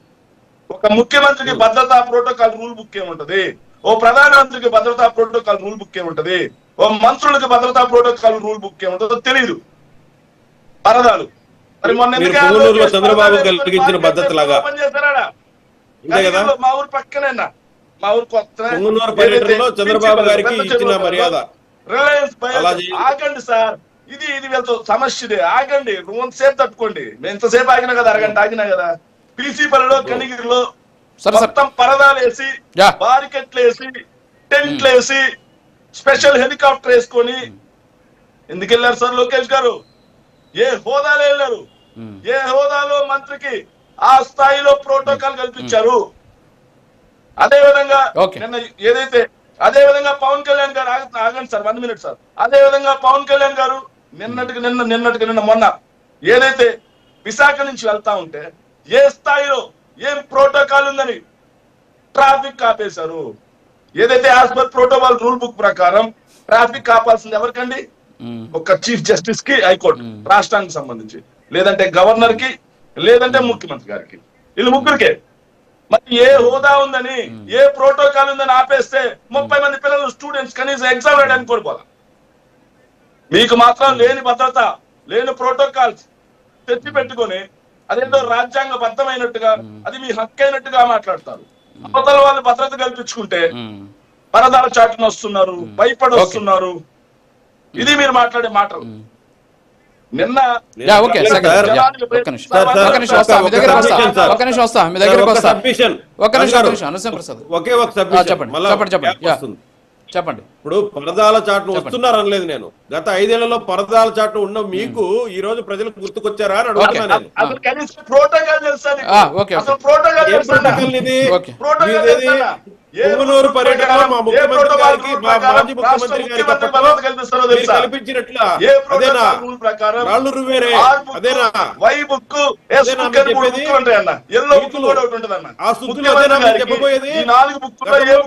ఒక ముఖ్యమంత్రికి భద్రతా ప్రోటోకాల్ రూల్ బుక్ ఏముంటది, ఓ ప్రధానమంత్రికి భద్రతా ప్రోటోకాల్ రూల్ బుక్ ఏముంటది, ఓ మంత్రులకి భద్రతా ప్రోటోకాల్ రూల్ బుక్ ఏముంటుందో తెలియదు. పరదాలు మరి మొన్న చంద్రబాబు కలిగించిన భద్రత లాగా పనిచేస్తారా? కదా మా ఊరు పక్కనేనా, మా ఊరు కొత్త పొంగనూరు పర్యటనలో చంద్రబాబు గారికి ఇచ్చిన మర్యాద రిలయన్స్ అలా చేయండి. ఆగండి సార్, ఇది వీళ్ళతో సమస్యదే, ఆగండి, సేపు తట్టుకోండి. మేము ఇంతసేపు ఆగినా కదా, అరగంట ఆగినా కదా. పీసీపల్లిలో కనిగిరిలో మొత్తం పరదాలు వేసి, బారికెట్లు వేసి, టెంట్లు వేసి, స్పెషల్ హెలికాప్టర్ వేసుకొని ఎందుకు వెళ్ళారు సార్ లోకేష్ గారు? ఏ హోదాలో వెళ్ళారు? ఏ హోదాలో మంత్రికి ఆ స్థాయిలో ప్రోటోకాల్ కల్పించారు? అదే విధంగా నిన్న ఏదైతే, అదే విధంగా పవన్ కళ్యాణ్ గారు, ఆగండి సార్ 1 minute సార్. అదే విధంగా పవన్ కళ్యాణ్ గారు నిన్న మొన్న ఏదైతే విశాఖ నుంచి వెళ్తా ఉంటే ఏ స్థాయిలో ఏం ప్రోటోకాల్ ఉందని ట్రాఫిక్ ఆపేశారు. ఏదైతే as per protocol rule book ప్రకారం ట్రాఫిక్ కాపాల్సింది ఎవరికండి? ఒక చీఫ్ జస్టిస్ కి, హైకోర్టు రాష్ట్రానికి సంబంధించి, లేదంటే గవర్నర్ కి, లేదంటే ముఖ్యమంత్రి గారికి, వీళ్ళు ముగ్గురికే. మరి ఏ హోదా ఉందని, ఏ ప్రోటోకాల్ ఉందని ఆపేస్తే 30 మంది పిల్లలు, స్టూడెంట్స్ కనీసం ఎగ్జామ్ రాయడానికి కోల్పోవాలి. మీకు మాత్రం లేని భద్రత, లేని ప్రోటోకాల్స్ తెచ్చి పెట్టుకొని అదేంటో రాజ్యాంగబద్ధమైనట్టుగా, అది మీ హక్కు అయినట్టుగా మాట్లాడతారు. అవతల వాళ్ళు భద్రత కల్పించుకుంటే పరదాల చాటును వస్తున్నారు, భయపడి వస్తున్నారు. ఇది మీరు మాట్లాడే మాటలు. నిన్న చెప్పండి. ఇప్పుడు పరదాల చాటును వస్తున్నారు అనలేదు నేను. గత 5 ఏళ్లలో పరదాల చాటు ఉన్న మీకు ఈ రోజు ప్రజలకు గుర్తుకొచ్చారా అని అడుగుతున్నా నేను. పొంగనూరు పర్యటనలో మా ముఖ్యమంత్రి గారికి, మా మాజీ ముఖ్యమంత్రి గారికి కల్పించినట్లా అదేనా? రాళ్ళు రువేరే అదేనా? ఆ స్థుతులు అదేనా చెప్పబోయేది? మర్యాద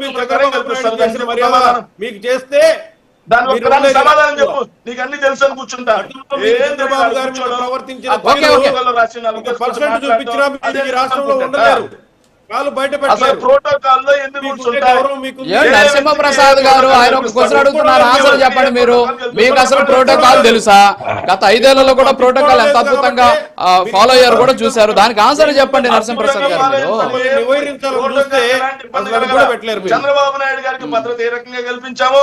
మీకు చేస్తే సమాధానం చెప్పు, నీకు అన్ని తెలుసు అని కూర్చుంటా. చంద్రబాబు గారి మీద ప్రవర్తించిన చూపించినా రాష్ట్రంలో ఉండలేరు. నరసింహప్రసాద్ గారు ఆయన ఒక క్వశ్చన్ అడుగుతున్నారు, ఆన్సర్ చెప్పండి మీరు. మీకు అసలు ప్రోటోకాల్ తెలుసా? గత 5 ఏళ్లలో కూడా ప్రోటోకాల్ ఎంత అద్భుతంగా ఫాలో అయ్యారు కూడా చూశారు. దానికి ఆన్సర్ చెప్పండి నరసింహప్రసాద్ గారు. చంద్రబాబు నాయుడు గారికి భద్రత ఏ రకంగా కల్పించాము?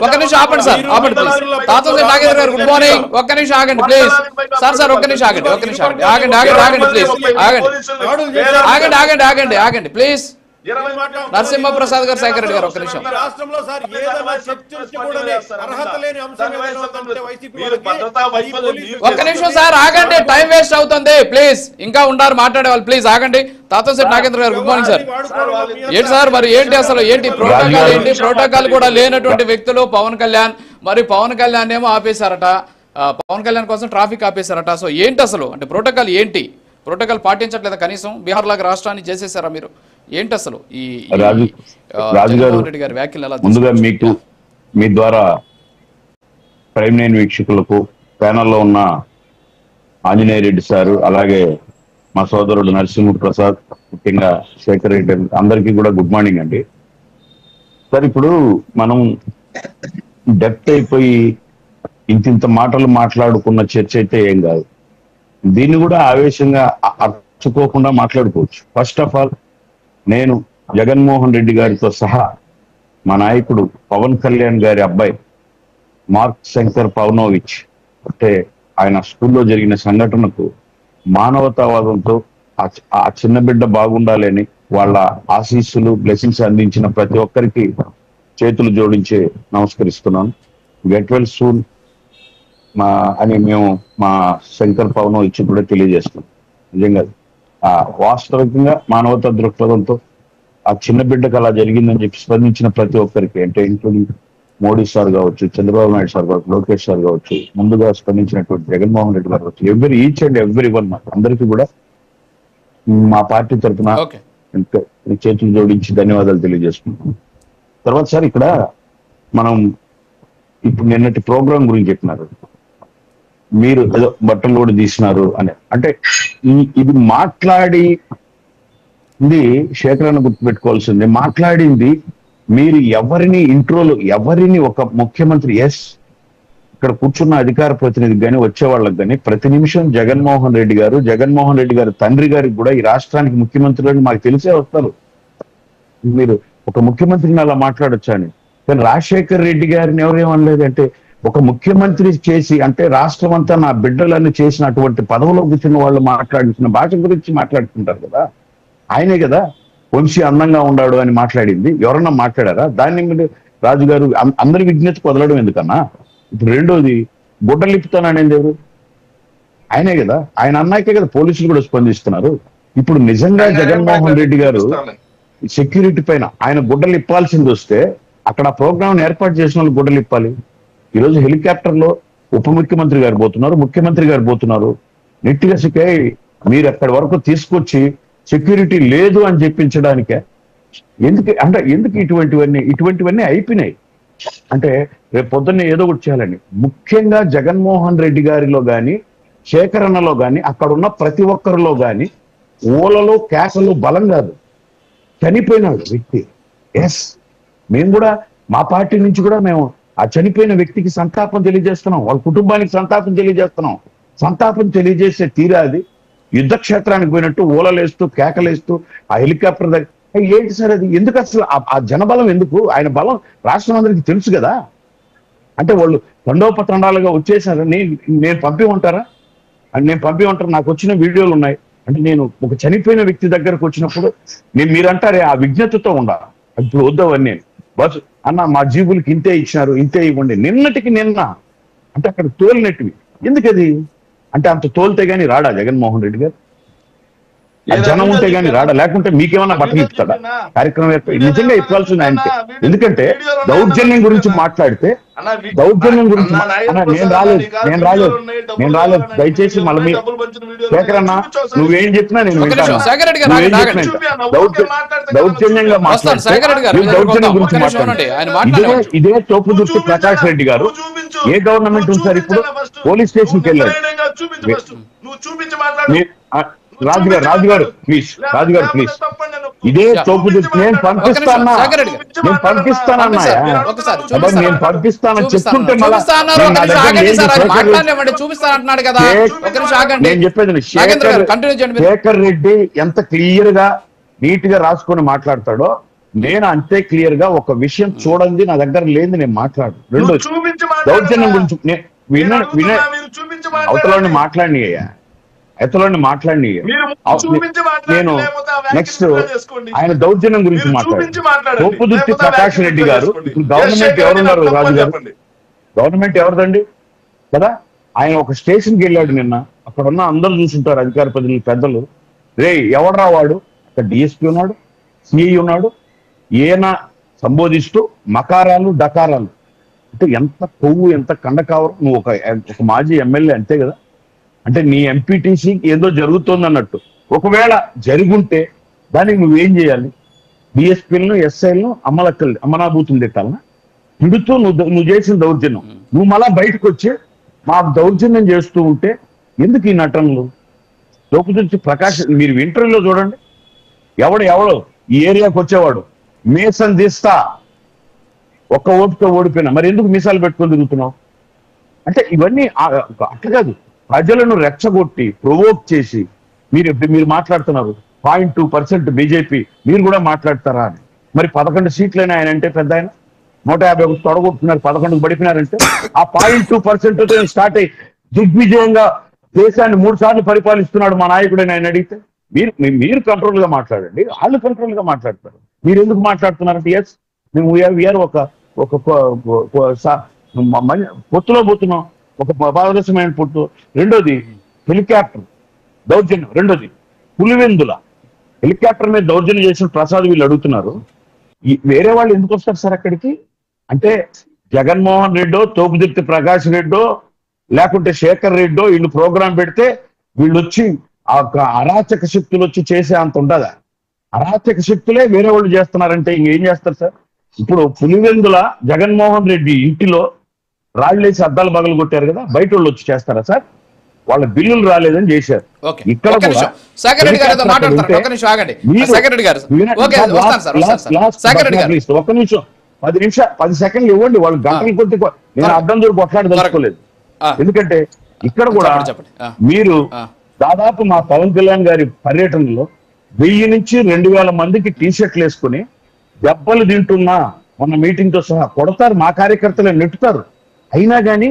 ఒక్క నిమిషం ఆపండి సార్, ఆపండి ప్లీజ్. తాతోజీ నాగేంద్ర గారు గుడ్ మార్నింగ్. ఒక్క నిమిషం ఆగండి ప్లీజ్ సార్. ఒక్క నిమిషం ఆగండి, ఆగండి ప్లీజ్, ఆగండి ప్లీజ్. నరసింహప్రసాద్ గారు, శేఖర్ రెడ్డి గారు ఒక్క నిమిషం. ఒక్క నిమిషం సార్ ఆగండి, టైం వేస్ట్ అవుతుంది ప్లీజ్. ఇంకా ఉంటారు మాట్లాడే వాళ్ళు, ప్లీజ్ ఆగండి. తాతోజీ నాగేంద్ర గారు గుడ్ మార్నింగ్ సార్. ఏంటి సార్ మరి ఏంటి అసలు ఏంటి ప్రోటోకాల్? ఏంటి ప్రోటోకాల్ కూడా లేనటువంటి వ్యక్తులు పవన్ కళ్యాణ్, మరి పవన్ కళ్యాణ్ ఏమో ఆపేశారట, పవన్ కళ్యాణ్ కోసం ట్రాఫిక్ ఆపేశారట. సో ఏంటి అసలు అంటే ప్రోటోకాల్ ఏంటి? ప్రోటోకాల్ పాటించట్లేదా కనీసం? బీహార్ లాగా రాష్ట్రాన్ని చేసేసారా మీరు? ఏంటి అసలు ఈ జగన్మోహన్ రెడ్డి గారి వ్యాఖ్యలు ఎలా? ముందుగా మీకు మీ ద్వారా ప్రైమ్ 9 వీక్షకులకు, ప్యానల్లో ఉన్న ఆంజనేయ రెడ్డి సారు, అలాగే మా సోదరుడు నరసింహప్రసాద్, ముఖ్యంగా శేఖర్ రెడ్డి, అందరికీ కూడా గుడ్ మార్నింగ్ అండి. సార్ ఇప్పుడు మనం డెప్త్ అయిపోయి ఇంత మాటలు మాట్లాడుకున్న చర్చ అయితే ఏం కాదు. దీన్ని కూడా ఆవేశంగా అర్చుకోకుండా మాట్లాడుకోవచ్చు. ఫస్ట్ ఆఫ్ ఆల్ నేను జగన్మోహన్ రెడ్డి గారితో సహా మా నాయకుడు పవన్ కళ్యాణ్ గారి అబ్బాయి మార్క్ శంకర్ పవనోవిచ్ అంటే ఆయన స్కూల్లో జరిగిన సంఘటనకు మానవతావాదంతో ఆ చిన్న బిడ్డ బాగుండాలని వాళ్ళ ఆశీస్సులు, బ్లెస్సింగ్స్ అందించిన ప్రతి ఒక్కరికి చేతులు జోడించి నమస్కరిస్తున్నాను. గెట్ వెల్ సూన్ అని మేము మా శంకర్ పవనోవిచ్ కూడా తెలియజేస్తున్నాం. నిజంగా వాస్తవికంగా మానవతా దృక్పథంతో ఆ చిన్న బిడ్డకు అలా జరిగిందని చెప్పి స్పందించిన ప్రతి ఒక్కరికి, అంటే ఇంక్లూడింగ్ మోడీ సార్ కావచ్చు, చంద్రబాబు నాయుడు సార్ కావచ్చు, లోకేష్ సార్ కావచ్చు, ముందుగా స్పందించినటువంటి జగన్మోహన్ రెడ్డి గారు కావచ్చు, ఈచ్ అండ్ ఎవ్రీ వన్ అందరికీ కూడా మా పార్టీ తరఫున చేతులు జోడించి ధన్యవాదాలు తెలియజేసుకుంటున్నాం. తర్వాత సార్ ఇక్కడ మనం ఇప్పుడు నిన్నటి ప్రోగ్రాం గురించి చెప్పినారు, మీరు ఏదో బట్టలు కూడా తీసినారు అని. అంటే ఇది మాట్లాడింది శేఖరాన్ని గుర్తుపెట్టుకోవాల్సింది, మాట్లాడింది మీరు ఎవరిని ఇంట్రోలు, ఎవరిని ఒక ముఖ్యమంత్రి, ఎస్ ఇక్కడ కూర్చున్న అధికార ప్రతినిధికి కానీ వచ్చే వాళ్ళకి కానీ ప్రతి నిమిషం జగన్మోహన్ రెడ్డి గారు తండ్రి గారికి కూడా ఈ రాష్ట్రానికి ముఖ్యమంత్రులు అని మాకు తెలిసే వస్తారు. మీరు ఒక ముఖ్యమంత్రిని అలా మాట్లాడొచ్చా అని. కానీ రాజశేఖర్ రెడ్డి గారిని ఎవరేమనలేదంటే ఒక ముఖ్యమంత్రి చేసి అంటే రాష్ట్రం అంతా నా బిడ్డలన్నీ చేసినటువంటి పదవిలో కూర్చున్న వాళ్ళు మాట్లాడుతున్న భాష గురించి మాట్లాడుతుంటారు కదా. ఆయనే కదా వంశీ అందంగా ఉన్నాడు అని మాట్లాడింది. ఎవరన్నా మాట్లాడారా? దాన్ని మీరు రాజుగారు అందరి విజ్ఞతకు వదలడం ఎందుకన్నా? ఇప్పుడు రెండోది గుడ్డలిప్పుతాననేది ఎవరు? ఆయనే కదా. ఆయన అన్నాకే కదా పోలీసులు కూడా స్పందిస్తున్నారు. ఇప్పుడు నిజంగా జగన్మోహన్ రెడ్డి గారు సెక్యూరిటీ పైన ఆయన గుడ్డలు ఇప్పాల్సింది వస్తే అక్కడ ప్రోగ్రామ్ ఏర్పాటు చేసిన వాళ్ళు గుడ్డలు ఇప్పాలి. ఈరోజు హెలికాప్టర్ లో ఉప ముఖ్యమంత్రి గారు పోతున్నారు, ముఖ్యమంత్రి గారు పోతున్నారు. నెట్టిగసికే మీరు అక్కడి వరకు తీసుకొచ్చి సెక్యూరిటీ లేదు అని చెప్పించడానికే ఎందుకు ఇటువంటివన్నీ అయిపోయినాయి. అంటే రేపు పొద్దున్నే ఏదో ఒకటి చేయాలండి. ముఖ్యంగా జగన్మోహన్ రెడ్డి గారిలో కానీ శేఖరణలో కానీ అక్కడ ఉన్న ప్రతి ఒక్కరిలో కానీ ఓలలో కేకలు బలం కాదు. చనిపోయినాడు వ్యక్తి. ఎస్, మేము కూడా మా పార్టీ నుంచి కూడా మేము ఆ చనిపోయిన వ్యక్తికి సంతాపం తెలియజేస్తున్నాం, వాళ్ళ కుటుంబానికి సంతాపం తెలియజేస్తున్నాం. సంతాపం తెలియజేసే తీరాది యుద్ధ క్షేత్రానికి పోయినట్టు ఓలలేస్తూ కేకలేస్తూ ఆ హెలికాప్టర్ దగ్గర ఏంటి సార్ అది? ఎందుకు అసలు ఆ జనబలం ఎందుకు? ఆయన బలం రాష్ట్రం అందరికీ తెలుసు కదా. అంటే వాళ్ళు తండోపతండాలుగా వచ్చేసారు. నేను పంపి ఉంటారా? నేను పంపి ఉంటాను. నాకు వచ్చిన వీడియోలు ఉన్నాయి. అంటే నేను ఒక చనిపోయిన వ్యక్తి దగ్గరకు వచ్చినప్పుడు మీరంటారే ఆ విజ్ఞతతో ఉండాలి. ఇప్పుడు వద్దవన్నీ బస్ అన్న మా జీవులకి ఇంతే ఇచ్చినారు, ఇంతే ఇవ్వండి. నిన్నటికి నిన్న అంటే అక్కడ తోలినట్టువి ఎందుకు అది? అంటే అంత తోలితే గానీ రాడా జగన్మోహన్ రెడ్డి గారు? జనం ఉంటే గానీ రాడా? లేకుంటే మీకేమన్నా బట్టలు ఇస్తాడా? కార్యక్రమం నిజంగా ఇవ్వాల్సింది ఆయనకి. ఎందుకంటే దౌర్జన్యం గురించి మాట్లాడితే దౌర్జన్యం గురించి నేను రాలేదు. దయచేసి మళ్ళీ శేఖర్ అన్న నువ్వేం చెప్పినా నేను వింటాను. దౌర్జన్యంగా దౌర్జన్యం గురించి మాట్లాడు. ఇదే తోపు దుర్తి ప్రకాష్ రెడ్డి గారు ఏ గవర్నమెంట్ ఉంది సార్? ఇప్పుడు పోలీస్ స్టేషన్కి వెళ్ళారు. రాజుగారు ప్లీజ్ ఇదే తోపు నేను పంపిస్తానన్నా నేను పంపిస్తానని చెప్తుంటే నేను చెప్పేది శేఖర్ రెడ్డి ఎంత క్లియర్ గా నీట్ గా రాసుకొని మాట్లాడతాడో నేను అంతే క్లియర్ గా ఒక విషయం చూడండి నా దగ్గర లేదు నేను మాట్లాడు. రెండో దౌర్జన్యం గురించి అవతలని మాట్లాడి నేను నెక్స్ట్ ఆయన దౌర్జన్యం గురించి మాట్లాడు. తోపుదుర్తి ప్రకాష్ రెడ్డి గారు ఇప్పుడు గవర్నమెంట్ ఎవరున్నారు? రాజు గారు గవర్నమెంట్ ఎవరిదండి కదా? ఆయన ఒక స్టేషన్కి వెళ్ళాడు నిన్న. అక్కడ ఉన్న అందరూ చూసుంటారు అధికార ప్రతినిధులు పెద్దలు. రే ఎవడరా వాడు? అక్కడ డిఎస్పీ ఉన్నాడు, సిఐ ఉన్నాడు. ఈయన సంబోధిస్తూ మకారాలు డకారాలు అంటే ఎంత కొవ్వు ఎంత కండకావరం. నువ్వు ఒక మాజీ ఎమ్మెల్యే అంతే కదా. అంటే నీ ఎంపీటీసీ ఏదో జరుగుతోంది అన్నట్టు. ఒకవేళ జరుగుంటే దానికి నువ్వేం చేయాలి? డిఎస్పీలను ఎస్ఐలను అమ్మనాభూతులు తిట్టాలనా? తిడుతూ నువ్వు చేసిన దౌర్జన్యం నువ్వు మళ్ళా బయటకు వచ్చి మాకు దౌర్జన్యం చేస్తూ ఉంటే ఎందుకు ఈ నటనలు? తోపుదుర్తి ప్రకాష్ మీరు ఇంటర్వ్యూలో చూడండి. ఎవడో ఈ ఏరియాకి వచ్చేవాడు మీసం తీస్తా ఒక్క ఓటుతో ఓడిపోయినా మరి ఎందుకు మీసాలు పెట్టుకొని తిరుగుతున్నావు? అంటే ఇవన్నీ అట్లా కాదు. ప్రజలను రెచ్చగొట్టి ప్రొవోక్ చేసి మీరు మాట్లాడుతున్నారు 0.2% బీజేపీ మీరు కూడా మాట్లాడతారా అని. మరి 11 సీట్లైనా ఆయన అంటే పెద్ద ఆయన 151 తొడగొట్టున్నారు 11కు పడిపోయినారంటే ఆ 0.2% స్టార్ట్ అయ్యి దిగ్విజయంగా దేశాన్ని 3 సార్లు పరిపాలిస్తున్నాడు మా నాయకుడని ఆయన అడిగితే మీరు కంట్రోల్ గా మాట్లాడండి. వాళ్ళు కంట్రోల్ గా మాట్లాడతారు. మీరు ఎందుకు మాట్లాడుతున్నారంటే ఎస్ మేము వీఆర్ ఒక పొత్తులో పోతున్నాం, ఒక పారదర్శమైన పొత్తు. రెండోది హెలికాప్టర్ దౌర్జన్యం. రెండోది పులివెందుల హెలికాప్టర్ మీద దౌర్జన్యం చేసిన ప్రసాద్ వీళ్ళు అడుగుతున్నారు. వేరే వాళ్ళు ఎందుకు వస్తారు సార్ అక్కడికి? అంటే జగన్మోహన్ రెడ్డో తోపుదుర్తి ప్రకాష్ రెడ్డో లేకుంటే శేఖర్ రెడ్డో వీళ్ళు ప్రోగ్రాం పెడితే వీళ్ళు వచ్చి ఆ అరాచక శక్తులు వచ్చి చేసే అంత ఉండదా? అరాచక శక్తులే వేరే వాళ్ళు చేస్తున్నారంటే ఇంకేం చేస్తారు సార్? ఇప్పుడు పులివెందుల జగన్మోహన్ రెడ్డి ఇంటిలో రాళ్ళేసి అద్దాలు బగలు కొట్టారు కదా, బయట వాళ్ళు వచ్చి చేస్తారా సార్? వాళ్ళ బిల్లులు రాలేదని చేశారు. ఇక్కడ ఒక్క నిమిషం 10 సెకండ్లు ఇవ్వండి. వాళ్ళు గంటలు కొద్ది నేను అర్థం చూడు కొట్లాడదలుచుకోలేదు. ఎందుకంటే ఇక్కడ కూడా మీరు దాదాపు మా పవన్ కళ్యాణ్ గారి పర్యటనలో 1000 నుంచి 2000 మందికి టీషర్ట్లు వేసుకుని దెబ్బలు తింటున్నా మొన్న మీటింగ్ తో సహా కొడతారు, మా కార్యకర్తలు నెట్టుతారు. అయినా కానీ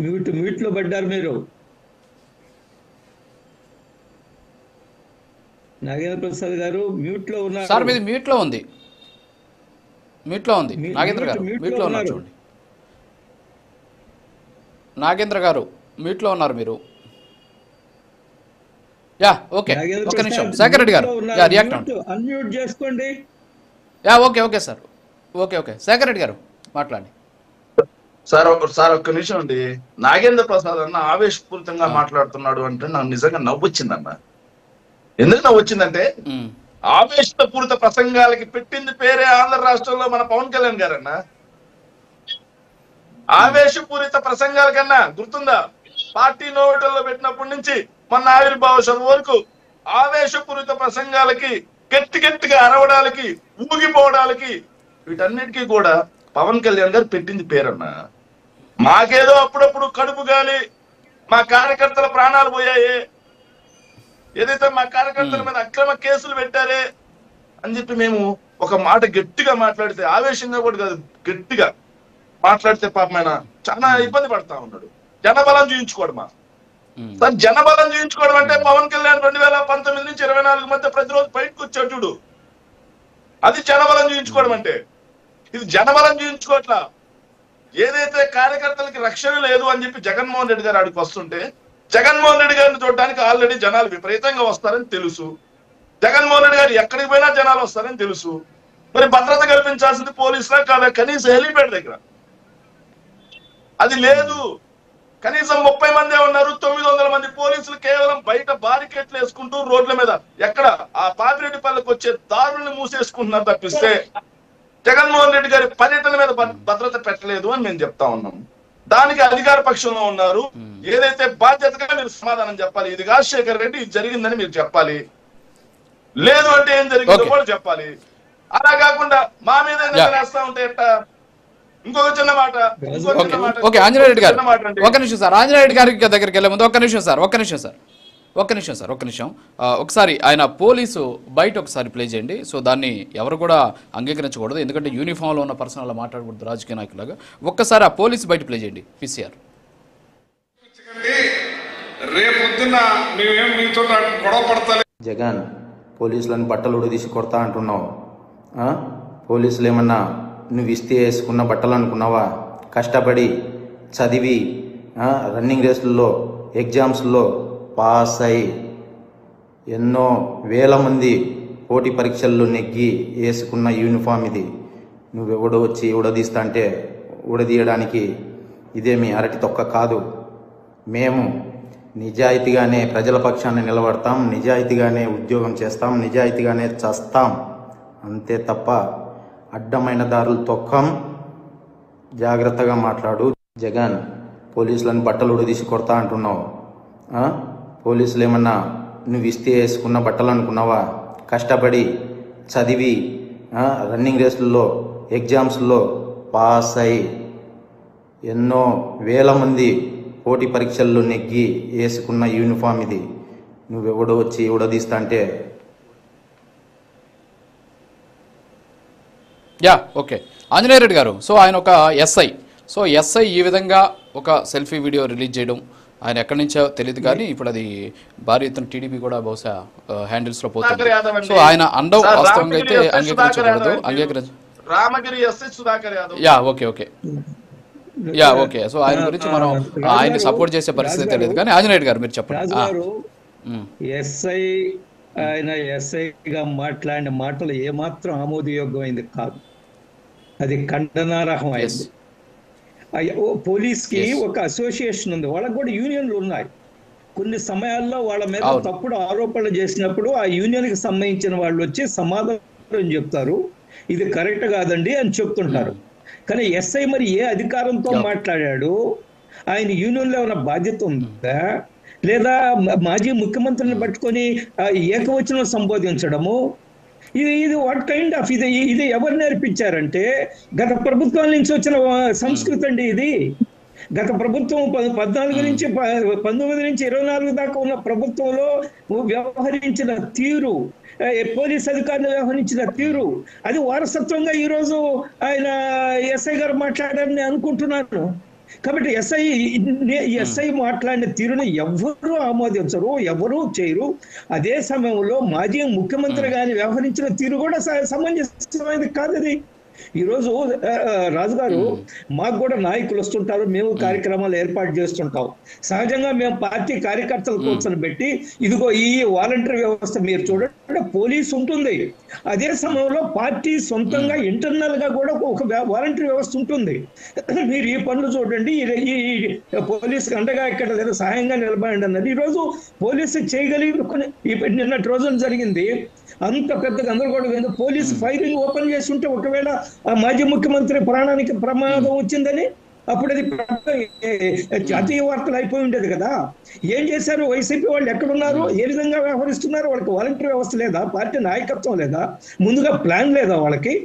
మ్యూట్ లో పడ్డారు మీరు. నాగేంద్ర ప్రసాద్ గారు మ్యూట్ లో ఉన్నారు. సార్ మీది మ్యూట్ లో ఉంది. నాగేంద్ర గారు మ్యూట్ లో ఉన్నారు, చూడండి. నాగేంద్ర గారు మ్యూట్ లో ఉన్నారు మీరు. యా ఓకే, ఒక నిమిషం. శేఖర్ రెడ్డి గారు రియాక్ట్ అన్మ్యూట్ చేసుకోండి. Yeah okay sir, okay Shekhar Reddy గారు మాట్లాడండి. సార్ ఒక్క నిమిషం అండి. నాగేంద్ర ప్రసాద్ అన్న ఆవేశపూరితంగా మాట్లాడుతున్నాడు అంటే నాకు నిజంగా నవ్వొచ్చిందన్న. ఎందుకు నవ్వొచ్చిందంటే ఆవేశపూరిత ప్రసంగాలకి పెట్టింది పేరే ఆంధ్ర రాష్ట్రంలో మన పవన్ కళ్యాణ్ గారన్న. ఆవేశపూరిత ప్రసంగాల కన్నా గుర్తుందా, పార్టీ నోటల్లో పెట్టినప్పటి నుంచి మన ఆవిర్భావ సభ వరకు ఆవేశపూరిత ప్రసంగాలకి, గట్టిగా అరవడానికి, ఊగిపోవడానికి, వీటన్నిటికీ కూడా పవన్ కళ్యాణ్ గారు పెట్టింది పేరన్న. మాకేదో అప్పుడప్పుడు కడుపు గాలి, మా కార్యకర్తల ప్రాణాలు పోయాయి, ఏదైతే మా కార్యకర్తల మీద అక్రమ కేసులు పెట్టారే అని చెప్పి మేము ఒక మాట గట్టిగా మాట్లాడితే, ఆవేశంగా కూడా కాదు గట్టిగా మాట్లాడితే పాపం ఆయన చాలా ఇబ్బంది పడతా ఉన్నాడు. జనబలం చూయించుకోవడమా సార్? జనబలం చూయించుకోవడం అంటే పవన్ కళ్యాణ్ 2019 నుంచి 24 మధ్య ప్రతిరోజు బయటకు వచ్చాడు చూడు, అది జనబలం చూయించుకోవడం అంటే. ఇది జనబలం చూయించుకోవట్లా. ఏదైతే కార్యకర్తలకి రక్షణ లేదు అని చెప్పి జగన్మోహన్ రెడ్డి గారు ఆడికి వస్తుంటే, జగన్మోహన్ రెడ్డి గారిని చూడడానికి ఆల్రెడీ జనాలు విపరీతంగా వస్తారని తెలుసు. జగన్మోహన్ రెడ్డి గారు ఎక్కడికి పోయినా జనాలు వస్తారని తెలుసు. మరి భద్రత కల్పించాల్సింది పోలీసులా కాదా? కనీసం హెలిప్యాడ్ దగ్గర అది లేదు. కనీసం 30 మందే ఉన్నారు, 900 మంది పోలీసులు కేవలం బయట బారికేట్లు వేసుకుంటూ రోడ్ల మీద ఎక్కడ ఆ పాపిరెడ్డిపల్లికి వచ్చే దారుల్ని మూసేసుకుంటున్నారు తప్పిస్తే జగన్మోహన్ రెడ్డి గారి పర్యటన మీద భద్రత పెట్టలేదు అని మేము చెప్తా ఉన్నాం. దానికి అధికార పక్షంలో ఉన్నారు. ఏదైతే బాధ్యతగా మీరు సమాధానం చెప్పాలి. ఇది రాజశేఖర్ రెడ్డి ఇది జరిగిందని మీరు చెప్పాలి, లేదు అంటే ఏం జరిగిందో కూడా చెప్పాలి. అలా కాకుండా మా మీద వేస్తా ఉంటే ఎట్టా? ఇంకొక చిన్న మాట, ఓకే ఆంజనేయ రెడ్డి గారు ఒక నిమిషం సార్. ఆంజనేయ రెడ్డి గారి దగ్గరికి వెళ్ళే ముందు ఒక్క నిమిషం ఒకసారి ఆయన పోలీసు బయట ఒకసారి ప్లే చేయండి. సో దాన్ని ఎవరు కూడా అంగీకరించకూడదు, ఎందుకంటే యూనిఫామ్లో ఉన్న పర్సన్ అలా మాట్లాడకూడదు రాజకీయ నాయకులాగా. ఒక్కసారి ఆ పోలీసు బయట ప్లే చేయండి. పిసిఆర్ రేపొద్దున మేమేం మీతో గొడవ పడతాలి. జగన్ పోలీసులను బట్టలు ఉడదీసి కొడతా అంటున్నావు. పోలీసులు ఏమన్నా నువ్వు ఇస్తే వేసుకున్న బట్టలు అనుకున్నావా? కష్టపడి చదివి రన్నింగ్ రేసుల్లో, ఎగ్జామ్స్లో పాస్ అయి ఎన్నో వేల మంది పోటీ పరీక్షల్లో నెగ్గి వేసుకున్న యూనిఫామ్ ఇది. నువ్వెవడో వచ్చి ఉడదీస్తా అంటే ఉడదీయడానికి ఇదేమి అరటి తొక్క కాదు. మేము నిజాయితీగానే ప్రజల పక్షాన్ని నిలబడతాం, నిజాయితీగానే ఉద్యోగం చేస్తాం, నిజాయితీగానే చస్తాం, అంతే తప్ప అడ్డమైన దారులు తొక్కం. జాగ్రత్తగా మాట్లాడు. జగన్ పోలీసులను బట్టలు ఉడదీసి కొడతా అంటున్నావు. పోలీసులు ఏమన్నా నువ్వు ఇస్తే వేసుకున్న బట్టలు అనుకున్నావా? కష్టపడి చదివి రన్నింగ్ రేసుల్లో, ఎగ్జామ్స్లో పాస్ అయి ఎన్నో వేల మంది పోటీ పరీక్షల్లో నెగ్గి వేసుకున్న యూనిఫామ్ ఇది. నువ్వెవడో వచ్చి ఉడదీస్తా అంటే ఓకే ఆంజనేయ రెడ్డి గారు. సో ఆయన ఒక ఎస్ఐ. సో ఎస్ఐ ఈ విధంగా ఒక సెల్ఫీ వీడియో రిలీజ్ చేయడం ఆయన ఎక్కడి నుంచో తెలియదు, కానీ ఇప్పుడు అది భారీ ఎత్తున టీడీపీ కూడా బహుశా హ్యాండిల్స్ లో పోతుంది. సో ఆయన అండవు వాస్తవంగా అయితే అంగీకరించకూడదు. Ramagiri SI Sudhakar Yadav. Okay. So ఆయన గురించి మనం ఆయన్ని సపోర్ట్ చేసే పరిస్థితి తెలియదు, కానీ ఆంజనేయ రెడ్డి గారు మీరు చెప్పండి. ఎస్ఐ ఆయన ఎస్ఐగా మాట్లాడిన మాటలు ఏమాత్రం ఆమోదయోగ్యమైంది కాదు, అది ఖండనార్హం అయింది. పోలీస్కి ఒక అసోసియేషన్ ఉంది, వాళ్ళకు కూడా యూనియన్లు ఉన్నాయి. కొన్ని సమయాల్లో వాళ్ళ మీద తప్పుడు ఆరోపణలు చేసినప్పుడు ఆ యూనియన్కి సంబంధించిన వాళ్ళు వచ్చి సమాధానం చెప్తారు, ఇది కరెక్ట్ కాదండి అని చెప్తుంటారు. కానీ ఎస్ఐ మరి ఏ అధికారంతో మాట్లాడాడు? ఆయన యూనియన్లో ఏమైనా బాధ్యత ఉందా? లేదా మాజీ ముఖ్యమంత్రిని పట్టుకొని ఏకవచనం సంబోధించడము, ఇది వాట్ కైండ్ ఆఫ్ ఇది ఎవరు నేర్పించారంటే గత ప్రభుత్వాల నుంచి వచ్చిన సంస్కృతి అండి ఇది. గత ప్రభుత్వం 14 నుంచి 19 నుంచి 24 దాకా ఉన్న ప్రభుత్వంలో వ్యవహరించిన తీరు, పోలీస్ అధికారులు వ్యవహరించిన తీరు, అది వారసత్వంగా ఈరోజు ఆయన ఎస్ఐ గారు మాట్లాడారని అనుకుంటున్నాను. కాబట్టి ఎస్ఐ మాట్లాడిన తీరుని ఎవరు ఆమోదించరు, ఎవరు చేయరు. అదే సమయంలో మాజీ ముఖ్యమంత్రి గారిని వ్యవహరించిన తీరు కూడా సమంజసమైనది కాదు. అది ఈరోజు రాజు గారు, మాకు కూడా నాయకులు వస్తుంటారు, మేము కార్యక్రమాలు ఏర్పాటు చేస్తుంటాం. సహజంగా మేము పార్టీ కార్యకర్తల కూర్చొని పెట్టి ఇదిగో ఈ వాలంటీర్ వ్యవస్థ మీరు చూడండి, పోలీస్ ఉంటుంది, అదే సమయంలో పార్టీ సొంతంగా ఇంటర్నల్ గా కూడా ఒక వాలంటీర్ వ్యవస్థ ఉంటుంది. మీరు ఈ పనులు చూడండి, ఈ పోలీసుకి అండగా ఇక్కడ లేదా సహాయంగా నిలబడండి అన్నది ఈరోజు పోలీసు చేయగలిగి నిన్నటి రోజున జరిగింది. అంత పెద్ద గందరగోళం, పోలీసు ఫైరింగ్ ఓపెన్ చేసి ఉంటే ఒకవేళ ఆ మాజీ ముఖ్యమంత్రి ప్రాణానికి ప్రమాదం వచ్చిందని అప్పుడు అది జాతీయ వార్తలు అయిపోయి ఉండేది కదా. ఏం చేశారు? వైసీపీ వాళ్ళు ఎక్కడున్నారు, ఏ విధంగా వ్యవహరిస్తున్నారు? వాళ్ళకి వాలంటీర్ వ్యవస్థ లేదా? పార్టీ నాయకత్వం లేదా? ముందుగా ప్లాన్ లేదా వాళ్ళకి?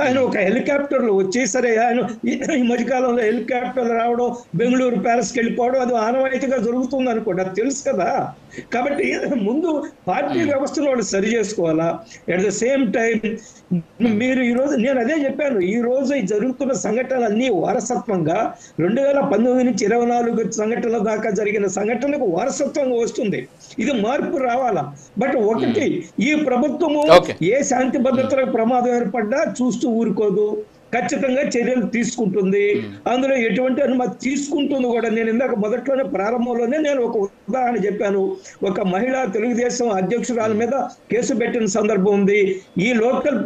ఆయన ఒక హెలికాప్టర్లో వచ్చి, సరే ఆయన ఈ మధ్యకాలంలో హెలికాప్టర్లు రావడం, బెంగళూరు ప్యాలెస్కి వెళ్ళిపోవడం అది ఆనవాయితీగా జరుగుతుంది అనుకోండి, అది తెలుసు కదా. కాబట్టి ముందు పార్టీ వ్యవస్థను వాళ్ళు సరి చేసుకోవాలా. అట్ ద సేమ్ టైం మీరు ఈరోజు, నేను అదే చెప్పాను, ఈ రోజు జరుగుతున్న సంఘటనలన్నీ వారసత్వంగా 2019 నుంచి 24 సంఘటనల దాకా జరిగిన సంఘటనలకు వారసత్వంగా వస్తుంది. ఇది మార్పు రావాలా. బట్ ఒకటి, ఈ ప్రభుత్వము ఏ శాంతి భద్రతలకు ప్రమాదం ఏర్పడ్డా చూస్తూ ఊరుకోదు, ఖచ్చితంగా చర్యలు తీసుకుంటుంది. అందులో ఎటువంటి అనుమతి తీసుకుంటుంది కూడా. నేను ఇందాక మొదట్లోనే ప్రారంభంలోనే నేను ఒక ఉదాహరణ చెప్పాను. ఒక మహిళా తెలుగుదేశం అధ్యక్షురాల మీద కేసు పెట్టిన సందర్భం ఉంది. ఈ లోకల్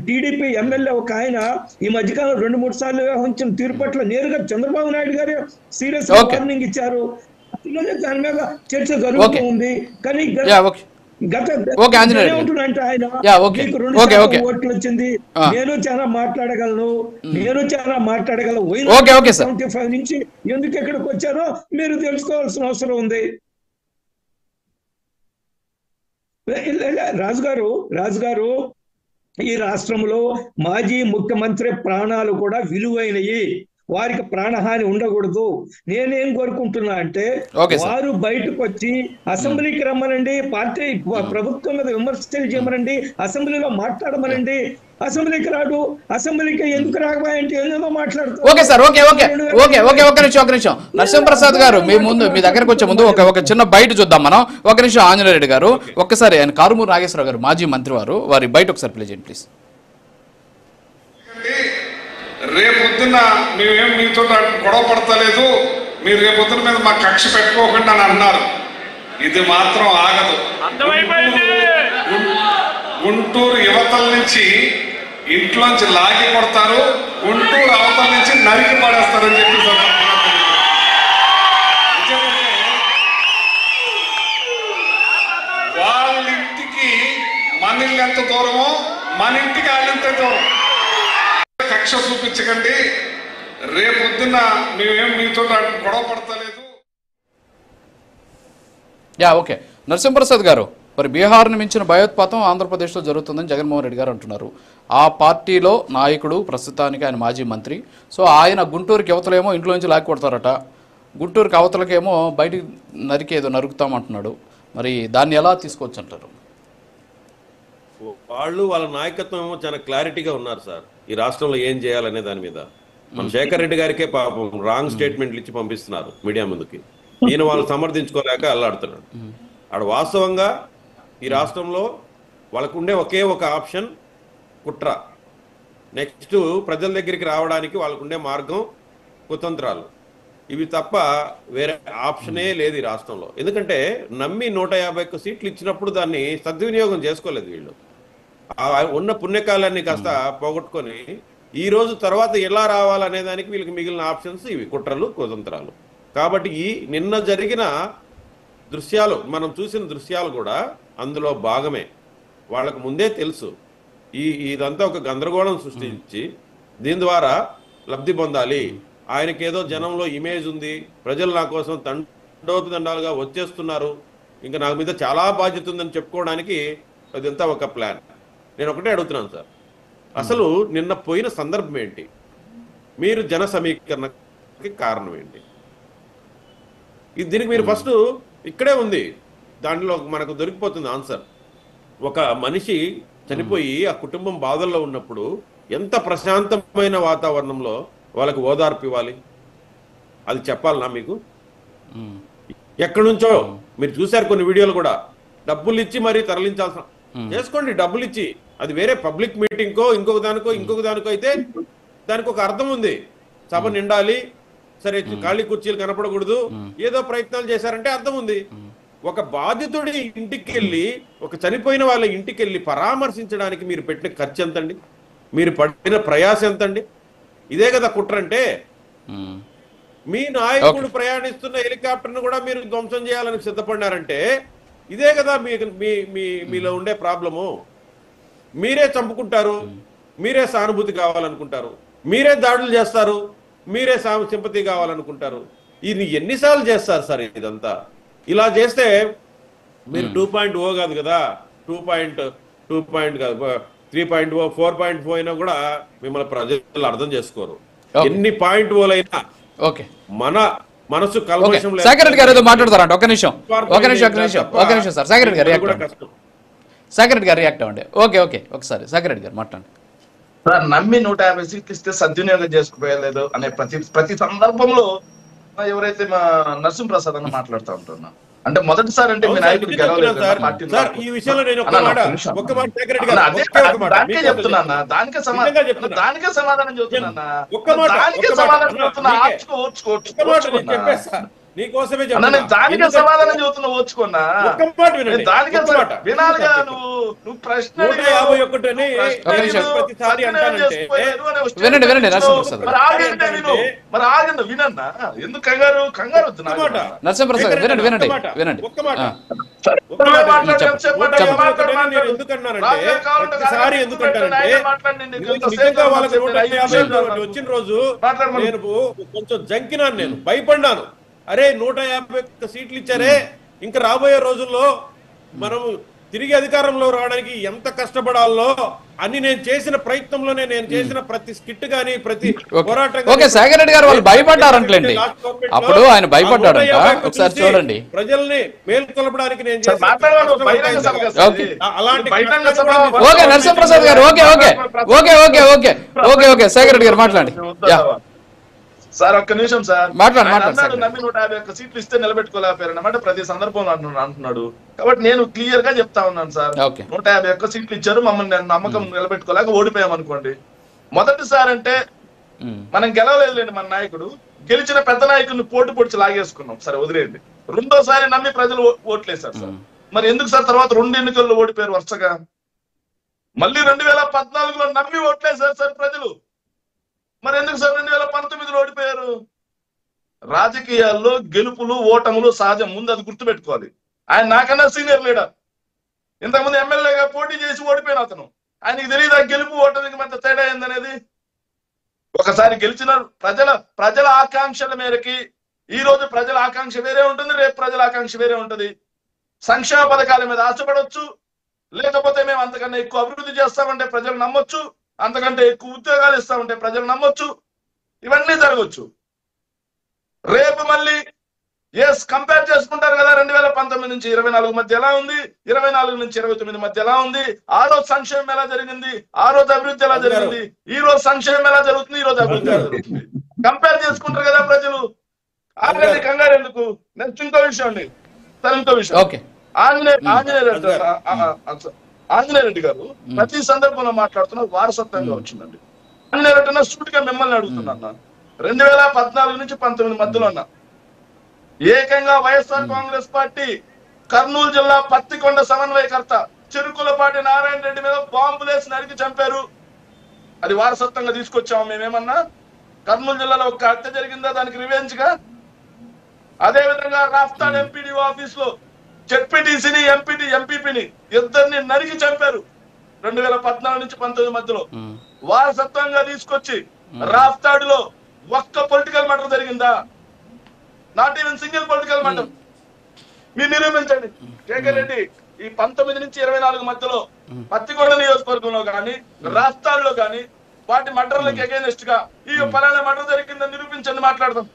టీడీపీ ఎమ్మెల్యే ఒక ఆయన ఈ మధ్యకాలం 2-3 సార్లు వ్యవహరించిన తీరు పట్ల నేరుగా చంద్రబాబు నాయుడు గారు సీరియస్ వార్నింగ్ ఇచ్చారు. దాని మీద చర్చ జరుగుతూ ఉంది. కానీ ఓట్లు వచ్చింది, నేను చాలా మాట్లాడగలను, 75 నుంచి ఎందుకు ఎక్కడికి వచ్చారో మీరు తెలుసుకోవాల్సిన అవసరం ఉంది. రాజు గారు ఈ రాష్ట్రంలో మాజీ ముఖ్యమంత్రి ప్రాణాలు కూడా విలువైనవి, వారికి ప్రాణహాని ఉండకూడదు. నేనేం కోరుకుంటున్నా అంటే వారు బయటకు వచ్చి అసెంబ్లీకి రమ్మనండి, పార్టీ ప్రభుత్వం మీద విమర్శలు చేయమనండి, అసెంబ్లీలో మాట్లాడమనండి. అసెంబ్లీకి రాడు, అసెంబ్లీకి ఎందుకు రాకపోయాయంటే ఏదో మాట్లాడుతూ. ఓకే సార్, ఒక నిమిషం నరసింహప్రసాద్ గారు, మీ దగ్గరకు వచ్చే ముందు ఒక చిన్న బయట చూద్దాం మనం. ఒక నిమిషం ఆంజనేయ రెడ్డి గారు, ఒక్కసారి ఆయన కారుమూరి నాగేశ్వరరావు గారు మాజీ మంత్రి వారి బయట ఒకసారి ప్లే చేయండి ప్లీజ్. రేపొద్దున మేమేం మీతో గొడవ పడతలేదు, మీరు రేపొద్దున మీద మా కక్ష పెట్టుకోకుండా అని అన్నారు. ఇది మాత్రం ఆగదు. గుంటూరు యువతల నుంచి ఇంట్లోంచి లాగి కొడతారు, గుంటూరు అవతల నుంచి నరికి పడేస్తారని చెప్పి వాళ్ళ ఇంటికి మన ఇల్లు ఎంత దూరమో మన ఇంటికి వాళ్ళంత దూరం. కక్ష చూపించకండి, రేపొద్దున మేమేం మీతో గొడవ పడతలేదు. ఓకే నరసింహప్రసాద్ గారు, మరి బీహార్ను మించిన భయోత్పాతం ఆంధ్రప్రదేశ్లో జరుగుతుందని జగన్మోహన్ రెడ్డి గారు అంటున్నారు. ఆ పార్టీలో నాయకుడు, ప్రస్తుతానికి ఆయన మాజీ మంత్రి. సో ఆయన గుంటూరుకి అవతలేమో ఇంట్లో నుంచి లాక్కి కొడతారట, గుంటూరుకి అవతలకేమో బయటికి నరికేదో నరుకుతామంటున్నాడు. మరి దాన్ని ఎలా తీసుకోవచ్చు అంటారు? వాళ్ళ నాయకత్వం ఏమో చాలా క్లారిటీగా ఉన్నారు సార్, ఈ రాష్ట్రంలో ఏం చేయాలనే దాని మీద. మన శేఖర్ రెడ్డి గారికే పాపం రాంగ్ స్టేట్మెంట్లు ఇచ్చి పంపిస్తున్నారు మీడియా ముందుకి. ఈయన వాళ్ళు సమర్థించుకోలేక అల్లాడుతున్నాడు. ఆడ వాస్తవంగా ఈ రాష్ట్రంలో వాళ్ళకు ఉండే ఒకే ఒక ఆప్షన్ కుట్ర. నెక్స్ట్ ప్రజల దగ్గరికి రావడానికి వాళ్ళకు ఉండే మార్గం కుతంత్రాలు. ఇవి తప్ప వేరే ఆప్షనే లేదు ఈ రాష్ట్రంలో. ఎందుకంటే నమ్మి 151 సీట్లు ఇచ్చినప్పుడు దాన్ని సద్వినియోగం చేసుకోలేదు వీళ్ళు. ఉన్న పుణ్యకాలాన్ని కాస్త పోగొట్టుకొని ఈ రోజు తర్వాత ఎలా రావాలనే దానికి వీళ్ళకి మిగిలిన ఆప్షన్స్ ఇవి కుట్రలు, కుతంత్రాలు. కాబట్టి ఈ నిన్న జరిగిన దృశ్యాలు, మనం చూసిన దృశ్యాలు కూడా అందులో భాగమే. వాళ్ళకు ముందే తెలుసు ఇదంతా ఒక గందరగోళం సృష్టించి దీని ద్వారా లబ్ధి పొందాలి, ఆయనకేదో జనంలో ఇమేజ్ ఉంది, ప్రజలు నా కోసం దండోపదండాలుగా వచ్చేస్తున్నారు, ఇంకా నా మీద చాలా బాధ్యత ఉందని చెప్పుకోవడానికి అదంతా ఒక ప్లాన్. నేను ఒకటే అడుగుతున్నాను సార్, అసలు నిన్న పోయిన సందర్భం ఏంటి? మీరు జన సమీకరణకి కారణం ఏంటి? దీనికి మీరు ఫస్ట్ ఇక్కడే ఉంది, దాంట్లో మనకు దొరికిపోతుంది ఆన్సర్. ఒక మనిషి చనిపోయి ఆ కుటుంబం బాధల్లో ఉన్నప్పుడు ఎంత ప్రశాంతమైన వాతావరణంలో వాళ్ళకి ఓదార్పు ఇవ్వాలి, అది చెప్పాలనా మీకు? ఎక్కడి నుంచో మీరు చూశారు కొన్ని వీడియోలు కూడా, డబ్బులు ఇచ్చి మరీ తరలించాల్సిన చేసుకోండి, డబ్బులు ఇచ్చి. అది వేరే పబ్లిక్ మీటింగ్కో ఇంకొక దానికో అయితే దానికి ఒక అర్థం ఉంది. సభ నిండాలి, సరే ఖాళీ కుర్చీలు కనపడకూడదు, ఏదో ప్రయత్నాలు చేశారంటే అర్థం ఉంది. ఒక బాధితుడి ఇంటికి వెళ్ళి, ఒక చనిపోయిన వాళ్ళ ఇంటికి వెళ్ళి పరామర్శించడానికి మీరు పెట్టిన ఖర్చు ఎంతండి? మీరు పడిన ప్రయాస ఎంతండి? ఇదే కదా కుట్రంటే. మీ నాయకుడు ప్రయాణిస్తున్న హెలికాప్టర్ను కూడా మీరు ధ్వంసం చేయాలని సిద్ధపడినారంటే ఇదే కదా మీలో ఉండే ప్రాబ్లము. మీరే చంపుకుంటారు, మీరే సానుభూతి కావాలనుకుంటారు, మీరే దాడులు చేస్తారు, మీరే సింపతి కావాలనుకుంటారు. ఇది ఎన్నిసార్లు చేస్తారు సార్ ఇదంతా? ఇలా చేస్తే మీరు 2.0 కాదు కదా, 2.2 కాదు, 3.0 4.4 అయినా కూడా మిమ్మల్ని ప్రజలు అర్థం చేసుకోరు. ఎన్ని 0.0 అయినా మన మనసు కల్మషం లేదు. సాగర్ రెడ్డి గారు ఏదో మాట్లాడతారంట, ఒక నిమిషం సార్. సాగర్ రెడ్డి గారు రియాక్ట్ అవ్వండి. ఓకే ఒకసారి సాగర్ రెడ్డి గారు మాట్లాడండి సార్. నమ్మి 150 సీట్లు ఇస్తే సద్వినియోగం చేసుకుపోయలేదు అనే ప్రతి సందర్భంలో ఎవరైతే మా నరసింహప్రసాద్ అన్న మాట్లాడుతూ ఉంటున్నా, అంటే మొదటిసారి అంటే మీ నాయకుడు గెలవలేదు ఈ విషయంలో నేను దానికే చెప్తున్నా, దానికే సమాధానం చెప్తున్నా, నీకోసమే దానికే సమాధానం చెబుతున్నా, ఓర్చుకున్నా. వినాలిగా నువ్వు ప్రశ్న మరి ఆగండి, వినన్నా. ఎందుకు కంగారు వద్దు నరసింహప్రసాద్, వినండి. వచ్చిన రోజు నేను కొంచెం జంకినాను, నేను భయపడ్డాను. అరే 150 సీట్లు ఇచ్చారే, ఇంకా రాబోయే రోజుల్లో మనం తిరిగి అధికారంలో రావడానికి ఎంత కష్టపడాలో అని నేను చేసిన ప్రయత్నంలోనే, నేను చేసిన ప్రతి స్కిట్ గానీ ప్రతి పోరాటం. సాగర్ రెడ్డి గారు వాళ్ళు భయపడ్డారంటలేండి, అప్పుడు ఆయన భయపడ్డాడంట. ఒకసారి చూడండి, ప్రజల్ని మేల్కొల్పడానికి నేను నరసింహప్రసాద్ గారు ఓకే సాగర్ రెడ్డి గారు మాట్లాడండి సార్. ఒక్క నిమిషం సార్. మాట్లాడు. నమ్మి 151 సీట్లు ఇస్తే నిలబెట్టుకోలేకపోయారన్నమాట ప్రతి సందర్భంలో అంటున్నాడు. కాబట్టి నేను క్లియర్ గా చెప్తా ఉన్నాను సార్, 151 సీట్లు ఇచ్చారు, మమ్మల్ని నమ్మకం నిలబెట్టుకోలేక ఓడిపోయాం అనుకోండి. మొదటిసారి అంటే మనం గెలవలేదులేండి, మన నాయకుడు గెలిచిన పెద్ద నాయకుడిని పోటీ పొడిచి లాగేసుకున్నాం, సరే వదిలేండి. రెండోసారి నమ్మి ప్రజలు ఓట్లేశారు సార్. మరి ఎందుకు సార్ తర్వాత 2 ఎన్నికల్లో ఓడిపోయారు వరుసగా? మళ్ళీ 2014లో నమ్మి ఓట్లేశారు సార్ ప్రజలు. మరి ఎందుకు సార్ 2019లో ఓడిపోయారు? రాజకీయాల్లో గెలుపులు ఓటములు సహజం, ముందు అది గుర్తుపెట్టుకోవాలి. ఆయన నాకన్నా సీనియర్ లీడర్, ఇంతకుముందు ఎమ్మెల్యేగా పోటీ చేసి ఓడిపోయిన అతను. ఆయనకి తెలియదు ఆ గెలుపు ఓటమికి మధ్య తేడా ఏందనేది. ఒకసారి గెలిచిన ప్రజల ఆకాంక్షల మేరకి, ఈ రోజు ప్రజల ఆకాంక్ష వేరే ఉంటుంది, రేపు ప్రజల ఆకాంక్ష వేరే ఉంటుంది. సంక్షేమ పథకాల మీద ఆశపడవచ్చు, లేకపోతే మేము అంతకన్నా ఎక్కువ అభివృద్ధి చేస్తామంటే ప్రజలు నమ్మొచ్చు, అంతకంటే ఎక్కువ ఉద్యోగాలు ఇస్తామంటే ప్రజలు నమ్మొచ్చు, ఇవన్నీ జరగవచ్చు. రేపు మళ్ళీ కంపేర్ చేసుకుంటారు కదా, 2019 నుంచి 24 మధ్య ఎలా ఉంది, 24 నుంచి 29 మధ్య ఎలా ఉంది, ఆ రోజు సంక్షేమం ఎలా జరిగింది, ఆ రోజు అభివృద్ధి ఎలా జరిగింది, ఈ రోజు సంక్షేమం ఎలా జరుగుతుంది, ఈ రోజు అభివృద్ధి ఎలా జరుగుతుంది, కంపేర్ చేసుకుంటారు కదా ప్రజలు. ఆల్రెడీ కంగారు ఎందుకు? నెక్స్ట్ ఇంకో విషయం అండి సార్, ఇంకో విషయం. ఆంజనేయ రెడ్డి గారు ప్రతి సందర్భంలో మాట్లాడుతున్న వారసత్వంగా వచ్చిందండి. ఆంజనేయ రెడ్డి సూటిగా మిమ్మల్ని అడుగుతున్నా, 2014 నుంచి 19 మధ్యలో అన్న ఏకంగా వైఎస్ఆర్ కాంగ్రెస్ పార్టీ కర్నూలు జిల్లా పత్తికొండ సమన్వయకర్త చెరుకులపాటి నారాయణ రెడ్డి మీద బాంబులేసి నరికి చంపారు. అది వారసత్వంగా తీసుకొచ్చాము మేమేమన్నా? కర్నూలు జిల్లాలో ఒక హత్య జరిగిందా, దానికి రివెంజ్ గా? అదే విధంగా రాఫ్తాడ్ ఎంపీడీఓ ఆఫీస్ లో జెడ్పీటీసీని ఎంపీపీని ఇద్దరిని నరికి చంపారు 2014 నుంచి 19 మధ్యలో. వారసత్వంగా తీసుకొచ్చి రాఫ్తాడులో ఒక్క పొలిటికల్ మర్డర్ జరిగిందా? నాట్ ఈవెన్ సింగిల్ పొలిటికల్ మండలం. మీరు నిరూపించండి. శేఖర్ రెడ్డి ఈ 19 నుంచి 24 మధ్యలో పత్తికొండ నియోజకవర్గంలో కానీ రాష్ట్రాల్లో కానీ వాటి మర్డర్లకు అగైనెస్ట్ గా ఈ పలానా మర్డర్ జరిగిందని నిరూపించండి, మాట్లాడదాం.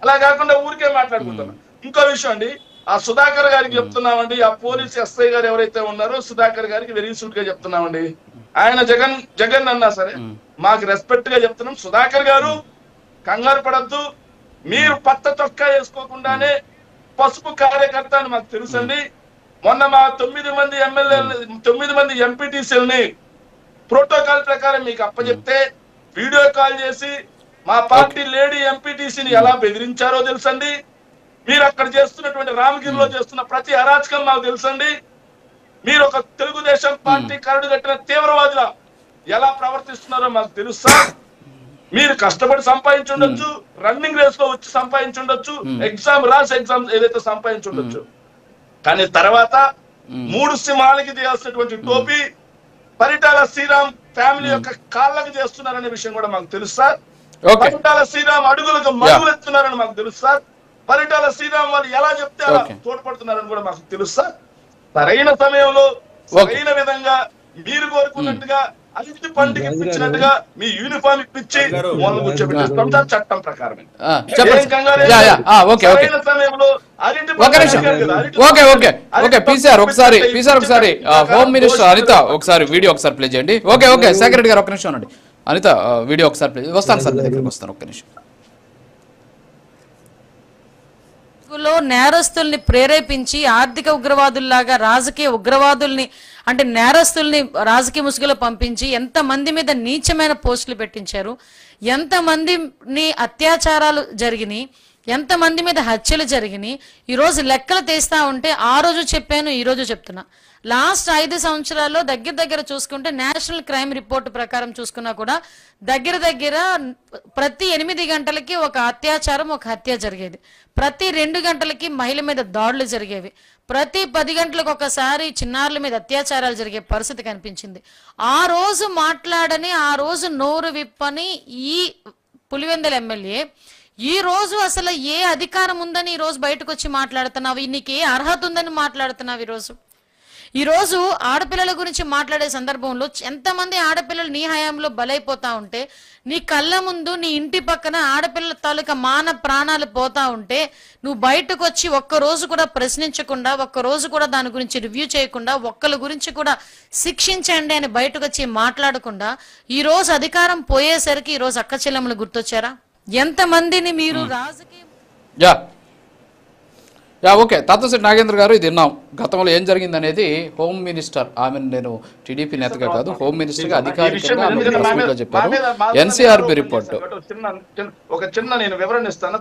అలా కాకుండా ఊరికే మాట్లాడుకుంటున్నాం. ఇంకో విషయం అండి, ఆ సుధాకర్ గారికి చెప్తున్నామండి, ఆ పోలీస్ ఎస్ఐ గారు ఎవరైతే ఉన్నారో సుధాకర్ గారికి వెరీ సూట్ గా చెప్తున్నామండి. ఆయన జగన్ అన్నా సరే మాకు రెస్పెక్ట్ గా చెప్తున్నాం. సుధాకర్ గారు కంగారు పడద్దు, మీరు పచ్చ చొక్కా వేసుకోకుండానే పసుపు కార్యకర్త అని మాకు తెలుసండి. మొన్న మా 9 మంది ఎమ్మెల్యేలు 9 మంది ఎంపీటీసీలని ప్రోటోకాల్ ప్రకారం మీకు అప్పచెప్తే వీడియో కాల్ చేసి మా పార్టీ లేడీ ఎంపీటీసీని ఎలా బెదిరించారో తెలుసండి. మీరు అక్కడ చేస్తున్నటువంటి రామగిరిలో చేస్తున్న ప్రతి అరాచకం మాకు తెలుసండి. మీరు ఒక తెలుగుదేశం పార్టీ కరడు కట్టిన తీవ్రవాదుల ఎలా ప్రవర్తిస్తున్నారో మాకు తెలుసా. మీరు కష్టపడి సంపాదించుండొచ్చు, రన్నింగ్ రేస్ లో వచ్చి సంపాదించుండొచ్చు, ఎగ్జామ్ ఏదైతే సంపాదించుండొచ్చు, కానీ తర్వాత 3 సింహాలకి చేయాల్సినటువంటి టోపీ పరిటాల శ్రీరామ్ ఫ్యామిలీ యొక్క కాళ్ళకి చేస్తున్నారనే విషయం కూడా మాకు తెలుసు సార్. పరిటాల శ్రీరామ్ అడుగులకు మడుగులెత్తున్నారని మాకు తెలుసు సార్. పరిటాల శ్రీరామ్ వాళ్ళు ఎలా చెప్తే అలా తోడ్పడుతున్నారని కూడా మాకు తెలుసు సార్. సరైన సమయంలో సరైన విధంగా మీరు కోరుకున్నట్టుగా అతిథి పండుగ ఇప్పించినట్టుగా మీ యూనిఫామ్ ఇప్పించి మొదలు కూర్చోబెట్టిస్తాం సార్ చట్టం ప్రకారం. సరైన సమయంలో ఒకసారి హోమ్ మినిస్టర్ అనిత ఒకసారి వీడియో ఒకసారి ప్లే చేయండి. ఓకే శేఖర్ రెడ్డి గారు ఒక నిమిషం అండి. అనిత వీడియో ఒకసారి ప్లే వస్తాను సార్, దగ్గరికి వస్తాను ఒక్క నిమిషం. నేరస్తుల్ని ప్రేరేపించి ఆర్థిక ఉగ్రవాదుల్లాగా రాజకీయ ఉగ్రవాదుల్ని అంటే నేరస్తుల్ని రాజకీయ ముసుగులో పంపించి ఎంతమంది మీద నీచమైన పోస్టులు పెట్టించారు, ఎంతమందిని అత్యాచారాలు జరిగినాయి, ఎంతమంది మీద హత్యలు జరిగినాయి. ఈరోజు లెక్కలు తీస్తా ఉంటే ఆ రోజు చెప్పాను, ఈ రోజు చెప్తున్నా. లాస్ట్ 5 సంవత్సరాల్లో దగ్గర చూసుకుంటే నేషనల్ క్రైమ్ రిపోర్ట్ ప్రకారం చూసుకున్నా కూడా దగ్గర ప్రతి 8 గంటలకి ఒక అత్యాచారం, ఒక హత్య జరిగేది. ప్రతి 2 గంటలకి మహిళ మీద దాడులు జరిగేవి. ప్రతి 10 గంటలకు ఒకసారి చిన్నారుల మీద అత్యాచారాలు జరిగే పరిస్థితి కనిపించింది. ఆ రోజు మాట్లాడని, ఆ రోజు నోరు విప్పని ఈ పులివెందుల ఎమ్మెల్యే ఈ రోజు అసలు ఏ అధికారం ఉందని ఈ రోజు బయటకు వచ్చి మాట్లాడుతున్నావు, నీకు ఏ అర్హత ఉందని మాట్లాడుతున్నావు. ఈరోజు ఆడపిల్లల గురించి మాట్లాడే సందర్భంలో ఎంతమంది ఆడపిల్లలు నీ హయాంలో బలైపోతా ఉంటే, నీ కళ్ళ ముందు నీ ఇంటి పక్కన ఆడపిల్లల తాలూకా మాన ప్రాణాలు పోతా ఉంటే నువ్వు బయటకు వచ్చి ఒక్కరోజు కూడా ప్రశ్నించకుండా, ఒక్కరోజు కూడా దాని గురించి రివ్యూ చేయకుండా, ఒక్కరి గురించి కూడా శిక్షించండి అని బయటకు వచ్చి మాట్లాడకుండా ఈ రోజు అధికారం పోయేసరికి ఈ రోజు అక్క చెల్లెమ్మలు గుర్తొచ్చారా? ఎంతమందిని మీరు రాజకీయ ఓకే తాతశెట్టి నాగేంద్ర గారు, ఇది విన్నాం. గతంలో ఏం జరిగింది అనేది హోమ్ మినిస్టర్, ఆమె నేను టీడీపీ నేతగా కాదు, హోమ్ మినిస్టర్ గా అధికారికంగా చెప్పారు. ఎన్సీఆర్బీ రిపోర్ట్ ఒక చిన్న నేను వివరణ ఇస్తాను.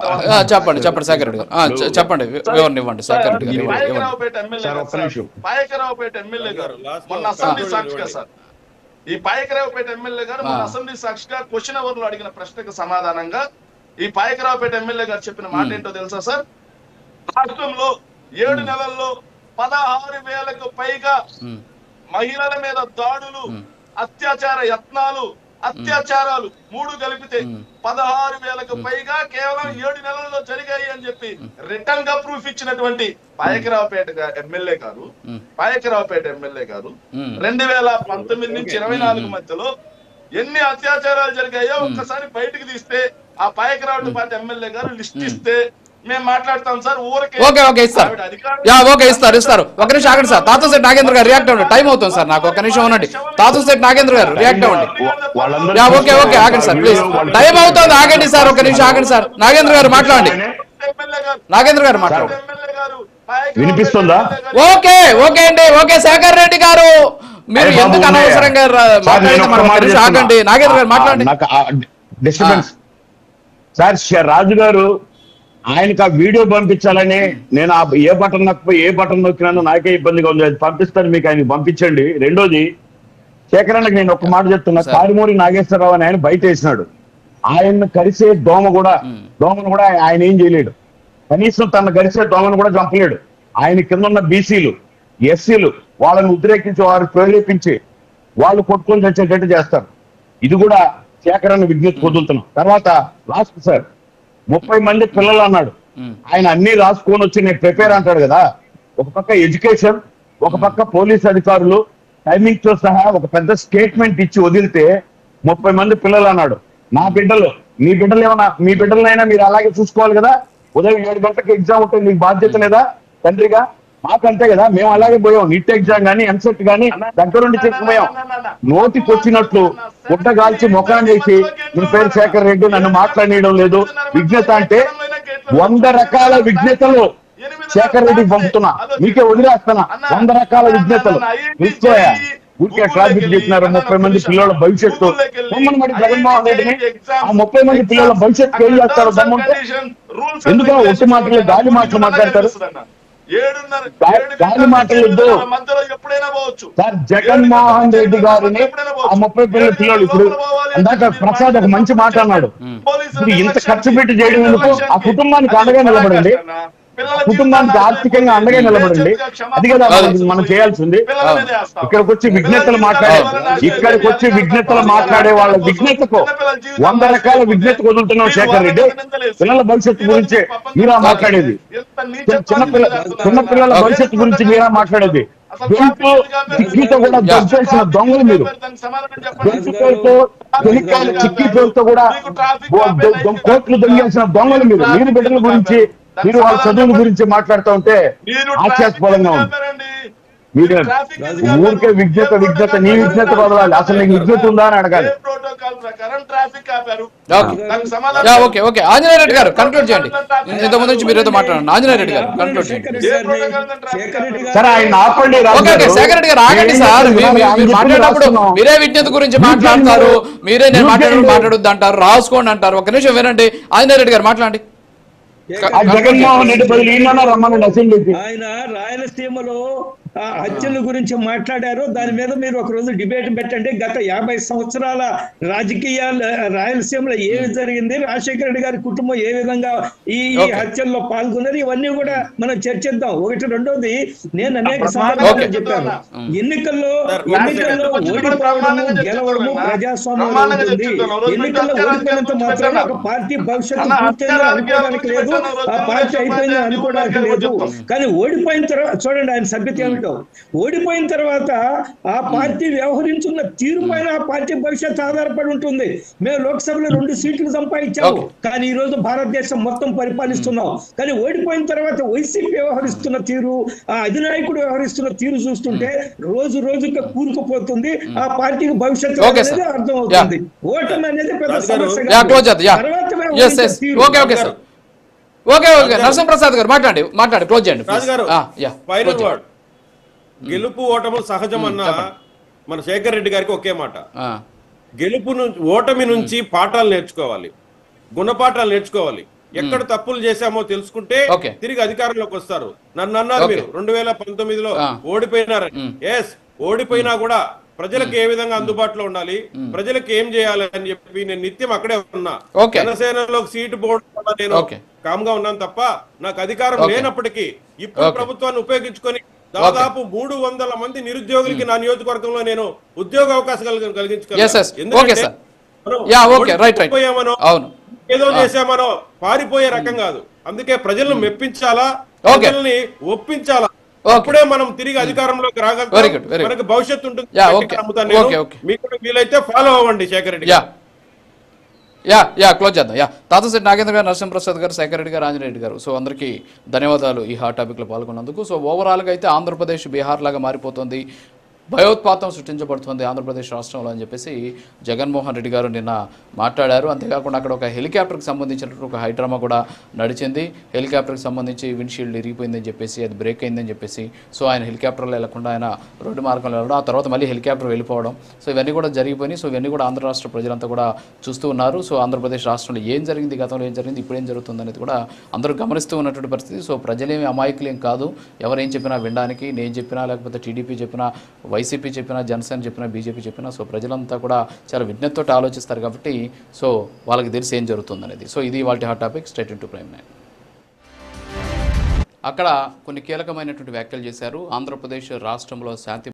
చెప్పండి శేఖర్ రెడ్డి గారు, చెప్పండి వివరణ ఇవ్వండి శేఖర్ రెడ్డి గారు. పాయకరావుపేట ఎమ్మెల్యే గారు మొన్న అసెంబ్లీ సాక్షిగా సార్, ఈ పాయకరావుపేట ఎమ్మెల్యే గారు మొన్న అసెంబ్లీ సాక్షిగా క్వశ్చన్ అవర్ లో అడిగిన ప్రశ్నకు సమాధానంగా ఈ పాయకరావుపేట ఎమ్మెల్యే గారు చెప్పిన మాట ఏంటో తెలుసా సార్? రాష్ట్రంలో 7 నెలల్లో 16,000కు పైగా మహిళల మీద దాడులు, అత్యాచార యత్నాలు, అత్యాచారాలు 3 కలిపితే 16,000కు పైగా కేవలం 7 నెలల్లో జరిగాయి అని చెప్పి రిటర్న్ గా ప్రూఫ్ ఇచ్చినటువంటి పాయకరావుపేట ఎమ్మెల్యే గారు 2019 నుంచి 24 మధ్యలో ఎన్ని అత్యాచారాలు జరిగాయో ఒక్కసారి బయటకు తీస్తే ఆ పాయకరావుపేట ఎమ్మెల్యే గారు లిస్ట్ ఇస్తే మేము మాట్లాడతాం సార్. ఇస్తారు. ఒక నిమిషం ఆగండి సార్. తాతశెట్టి నాగేంద్ర గారు రియాక్ట్ అవ్వండి, టైం అవుతుంది సార్, నాకు ఒక నిమిషం ఉండండి. తాతశెట్టి నాగేంద్ర గారు రియాక్ట్ అవ్వండి. ఓకే ఆగండి సార్, ప్లీజ్, టైం అవుతుంది, ఆగండి సార్, ఒక నిమిషం ఆగండి సార్. నాగేంద్ర గారు మాట్లాడండి. నాగేంద్ర గారు మాట్లాడండి. వినిపిస్తుందా? ఓకే అండి. ఓకే శేఖర్ రెడ్డి గారు, మీరు ఎందుకు అనవసరంగా ఆగండి. నాగేంద్ర గారు మాట్లాడండి. Disturbance sir. రాజు గారు ఆయనకు ఆ వీడియో పంపించాలని నేను ఏ బటన్ నొక్కిపోయి ఏ బటన్ నొక్కినానో నాకే ఇబ్బందిగా ఉంది. అది పంపిస్తాను మీకు, ఆయనకి పంపించండి. రెండోది, శేఖరానికి నేను ఒక మాట చెప్తున్నా. కారుమూరి నాగేశ్వరరావు అని ఆయన బయట వేసినాడు. ఆయన్ని కరిసే దోమను కూడా ఆయన ఏం చేయలేడు. కనీసం తన కరిసే దోమను కూడా చంపలేడు. ఆయన కింద ఉన్న బీసీలు, ఎస్సీలు వాళ్ళని ఉద్రేకించి, వారు ప్రేరేపించి వాళ్ళు కొట్టుకొని చచ్చేటట్టు చేస్తారు. ఇది కూడా శేఖరాన్ని విజ్ఞప్తి పొందుతున్నాం. తర్వాత లాస్ట్ సార్, 30 మంది పిల్లలు అన్నాడు. ఆయన అన్ని రాసుకొని వచ్చి నేను ప్రిపేర్ అంటాడు కదా. ఒక పక్క ఎడ్యుకేషన్, ఒక పక్క పోలీస్ అధికారులు టైమింగ్ తో సహా ఒక పెద్ద స్టేట్మెంట్ ఇచ్చి వదిలితే 30 మంది పిల్లలు అన్నాడు. నా బిడ్డలు, మీ బిడ్డలు ఏమన్నా, మీ బిడ్డలైనా మీరు అలాగే చూసుకోవాలి కదా. ఉదయం 7 గంటలకు ఎగ్జామ్ ఉంటుంది, నీకు బాధ్యత లేదా తండ్రిగా? మాకంతే కదా, మేము అలాగే పోయాం. నీట్ ఎగ్జామ్ గానీ ఎంసెట్ గానీ దగ్గరుండి చెప్పిపోయాం. నోటికి వచ్చినట్లు గుడ్డగాల్చి ముఖాన్ని వేసి మీ పేరు శేఖర్ రెడ్డి, నన్ను మాట్లాడేయడం లేదు. విజ్ఞత అంటే 100 రకాల విజ్ఞతలు శేఖర్ రెడ్డికి పంపుతున్నా, మీకే వదిలేస్తున్నా. 100 రకాల విజ్ఞతలు తెలుసుకోయా. ఊరికే ట్రాఫిక్ చెప్పినారు. 30 మంది పిల్లల భవిష్యత్తు మరి జగన్మోహన్ రెడ్డిని ఆ 30 మంది పిల్లల భవిష్యత్తు ఏం చేస్తారు? దమ్ముంటే ఎందుకు ఒట్టి మాటలు, గాలి మాటలు మాట్లాడతారు? గాలి మాట్లాడద్దు సార్. జగన్మోహన్ రెడ్డి గారిని ఆ 30 పిల్లలు ఇప్పుడు అందాక ప్రసాద్ ఒక మంచి మాట అన్నాడు. ఇప్పుడు ఇంత ఖర్చు పెట్టి చేయడం ఎందుకు? ఆ కుటుంబానికి అండగా నిలబడండి, కుటుంబానికి ఆర్థికంగా అండగా నిలబడండి. అది కదా మనం చేయాల్సింది. ఇక్కడికి వచ్చి విజ్ఞతలు మాట్లాడే వాళ్ళ విజ్ఞతకు 100 రకాల విజ్ఞత వదులుతున్నాం శేఖర్ రెడ్డి. పిల్లల భవిష్యత్తు గురించి మీరా మాట్లాడేది? చిన్నపిల్లల భవిష్యత్తు గురించి మీరా మాట్లాడేది? గొంతు చిక్కీతో కూడా దొంగేసిన దొంగలు మీరు. గొంతు పేరుతో వెలికాయలు చిక్కీ పేరుతో కూడా కోట్లు దొంగేసిన దొంగలు మీరు. మీరు బిడ్డల గురించి, మీరు వాళ్ళ చదువుల గురించి మాట్లాడుతూ ఉంటే ఆశ్చర్యపరంగా ఉంది. మీరు ఊరికే విజ్ఞత నీ విజ్ఞత వదలాలి. అసలు నీకు విజ్ఞత ఉందా అని అడగాలి. ఓకే ఓకే ఆంజనేయ రెడ్డి గారు కన్క్లూడ్ చేయండి. ఇంతకుముందు నుంచి మీరు ఏదో మాట్లాడండి. ఆంజనేయ రెడ్డి గారు కన్క్లూడ్ చేయండి. సరే ఆయన ఆపండి. శేఖర్ రెడ్డి గారు ఆగండి సార్. మీరు మాట్లాడినప్పుడు మీరే విజ్ఞత గురించి మాట్లాడతారు, మీరే నేను మాట్లాడొద్దు అంటారు, రాసుకోండి అంటారు. ఒక నిమిషం వినండి. ఆంజనేయ రెడ్డి గారు మాట్లాడండి. జగన్మోహన్ రెడ్డి బదులు ఈయన రమ్మనండి అసెంబ్లీకి. ఆయన రాయలసీమలో హత్యల గురించి మాట్లాడారు. దాని మీద మీరు ఒక రోజు డిబేట్ పెట్టండి. గత 50 సంవత్సరాల రాజకీయాలు రాయలసీమలో ఏమి జరిగింది, రాజశేఖర రెడ్డి గారి కుటుంబం ఏ విధంగా ఈ హత్యల్లో పాల్గొన్నారు, ఇవన్నీ కూడా మనం చర్చిద్దాం. ఒకటి. రెండోది, నేను అనేక సందర్భాల్లో చెప్పాను, ఎన్నికల్లో ఓడిపోవడము గెలవడము ప్రజాస్వామ్యంలో ఉంటుంది. ఎన్నికల్లో ఓడిపోయినంత మాత్రం ఒక పార్టీ భవిష్యత్తు పూర్తిగా అనుకోవడానికి లేదు, ఆ పార్టీ అయిపోయిందని అనుకోవడానికి లేదు. కానీ ఓడిపోయిన తర్వాత చూడండి ఆయన సభ్యత ఏమిటో. ఓడిపోయిన తర్వాత ఆ పార్టీ వ్యవహరించున్న తీరు పైన ఆ పార్టీ భవిష్యత్తు ఆధారపడి ఉంటుంది. మేము లోక్సభలో 2 సీట్లు సంపాదించాము, కానీ ఈ రోజు భారతదేశం మొత్తం పరిపాలిస్తున్నాం. కానీ ఓడిపోయిన తర్వాత వైసీపీ వ్యవహరిస్తున్న తీరు, ఆ అధినాయకుడు వ్యవహరిస్తున్న తీరు చూస్తుంటే రోజు రోజుకి కూరుకుపోతుంది. ఆ పార్టీకి భవిష్యత్తు అనేది అర్థం అవుతుంది. ఓటమి అనేది పెద్ద సమస్య. నరసింహప్రసాద్ గారు మాట్లాడి క్లోజ్ చేయండి. గెలుపు ఓటములు సహజం అన్న మన శేఖర్ రెడ్డి గారికి ఒకే మాట, ఓటమి నుంచి పాఠాలు నేర్చుకోవాలి, గుణపాఠాలు నేర్చుకోవాలి. ఎక్కడ తప్పులు చేశామో తెలుసుకుంటే తిరిగి అధికారంలోకి వస్తారు. నన్ను అన్నారు మీరు 2019లో ఓడిపోయినారని. ఎస్, ఓడిపోయినా కూడా ప్రజలకు ఏ విధంగా అందుబాటులో ఉండాలి, ప్రజలకు ఏం చేయాలి అని చెప్పి నేను నిత్యం అక్కడే ఉన్నా. జనసేనలో సీటు పోవడం నేను కామ్గా ఉన్నాను తప్ప నాకు అధికారం లేనప్పటికీ ఇప్పుడు ప్రభుత్వాన్ని ఉపయోగించుకొని దాదాపు 300 మంది నిరుద్యోగులకి నా నియోజకవర్గంలో నేను ఉద్యోగ అవకాశాలు కలిగించుకోవామనో ఏదో చేశామనో పారిపోయే రకం కాదు. అందుకే ప్రజలను మెప్పించాలా, ప్రజల్ని ఒప్పించాలా, అప్పుడే మనం తిరిగి అధికారంలోకి రాగలుగుతాం. మనకు భవిష్యత్తు ఉంటుంది. మీకు వీలైతే ఫాలో అవ్వండి శేఖర్ రెడ్డి. క్లోజ్ చేద్దాం. తాతశెట్టి నాగేంద్ర గారు, నరసింహప్రసాద్ గారు, శేఖర్ రెడ్డి గారు, ఆంజనేయ రెడ్డి గారు. సో అందరికీ ధన్యవాదాలు ఈ హాట్ టాపిక్లో పాల్గొన్నందుకు. సో ఓవరాల్గా అయితే ఆంధ్రప్రదేశ్ బీహార్ లాగా మారిపోతుంది, భయోత్పాతం సృష్టించబడుతుంది ఆంధ్రప్రదేశ్ రాష్ట్రంలో అని చెప్పేసి జగన్మోహన్ రెడ్డి గారు నిన్న మాట్లాడారు. అంతేకాకుండా అక్కడ ఒక హెలికాప్టర్కి సంబంధించినటువంటి ఒక హైడ్రామా కూడా నడిచింది. హెలికాప్టర్కి సంబంధించి విండ్షీల్డ్ ఇరిగిపోయిందని చెప్పేసి, అది బ్రేక్ అయిందని చెప్పేసి, సో ఆయన హెలికాప్టర్లో వెళ్లకుండా ఆయన రోడ్డు మార్గంలో వెళ్ళడం, ఆ తర్వాత మళ్ళీ హెలికాప్టర్ వెళ్ళిపోవడం, సో ఇవన్నీ కూడా జరిగిపోయినాయి. సో ఇవన్నీ కూడా ఆంధ్ర రాష్ట్ర ప్రజలంతా కూడా చూస్తూ ఉన్నారు. సో ఆంధ్రప్రదేశ్ రాష్ట్రంలో ఏం జరిగింది, గతంలో ఏం జరిగింది, ఇప్పుడు ఏం జరుగుతుంది అనేది కూడా అందరూ గమనిస్తూ ఉన్నటువంటి పరిస్థితి. సో ప్రజలేమి అమాయకులేం కాదు, ఎవరేం చెప్పినా వినడానికి, నేను చెప్పినా లేకపోతే టీడీపీ చెప్పినా, వైసీపీ చెప్పినా, జనసేన చెప్పినా, బీజేపీ చెప్పినా, సో ప్రజలంతా కూడా చాలా విజ్ఞతతో ఆలోచిస్తారు కాబట్టి సో వాళ్ళకి తెలిసి ఏం జరుగుతుంది అనేది. సో ఇది వాళ్ళ hot topic. Straight into prime 9. అక్కడ కొన్ని కీలకమైనటువంటి వ్యాఖ్యలు చేశారు. ఆంధ్రప్రదేశ్ రాష్ట్రంలో శాంతి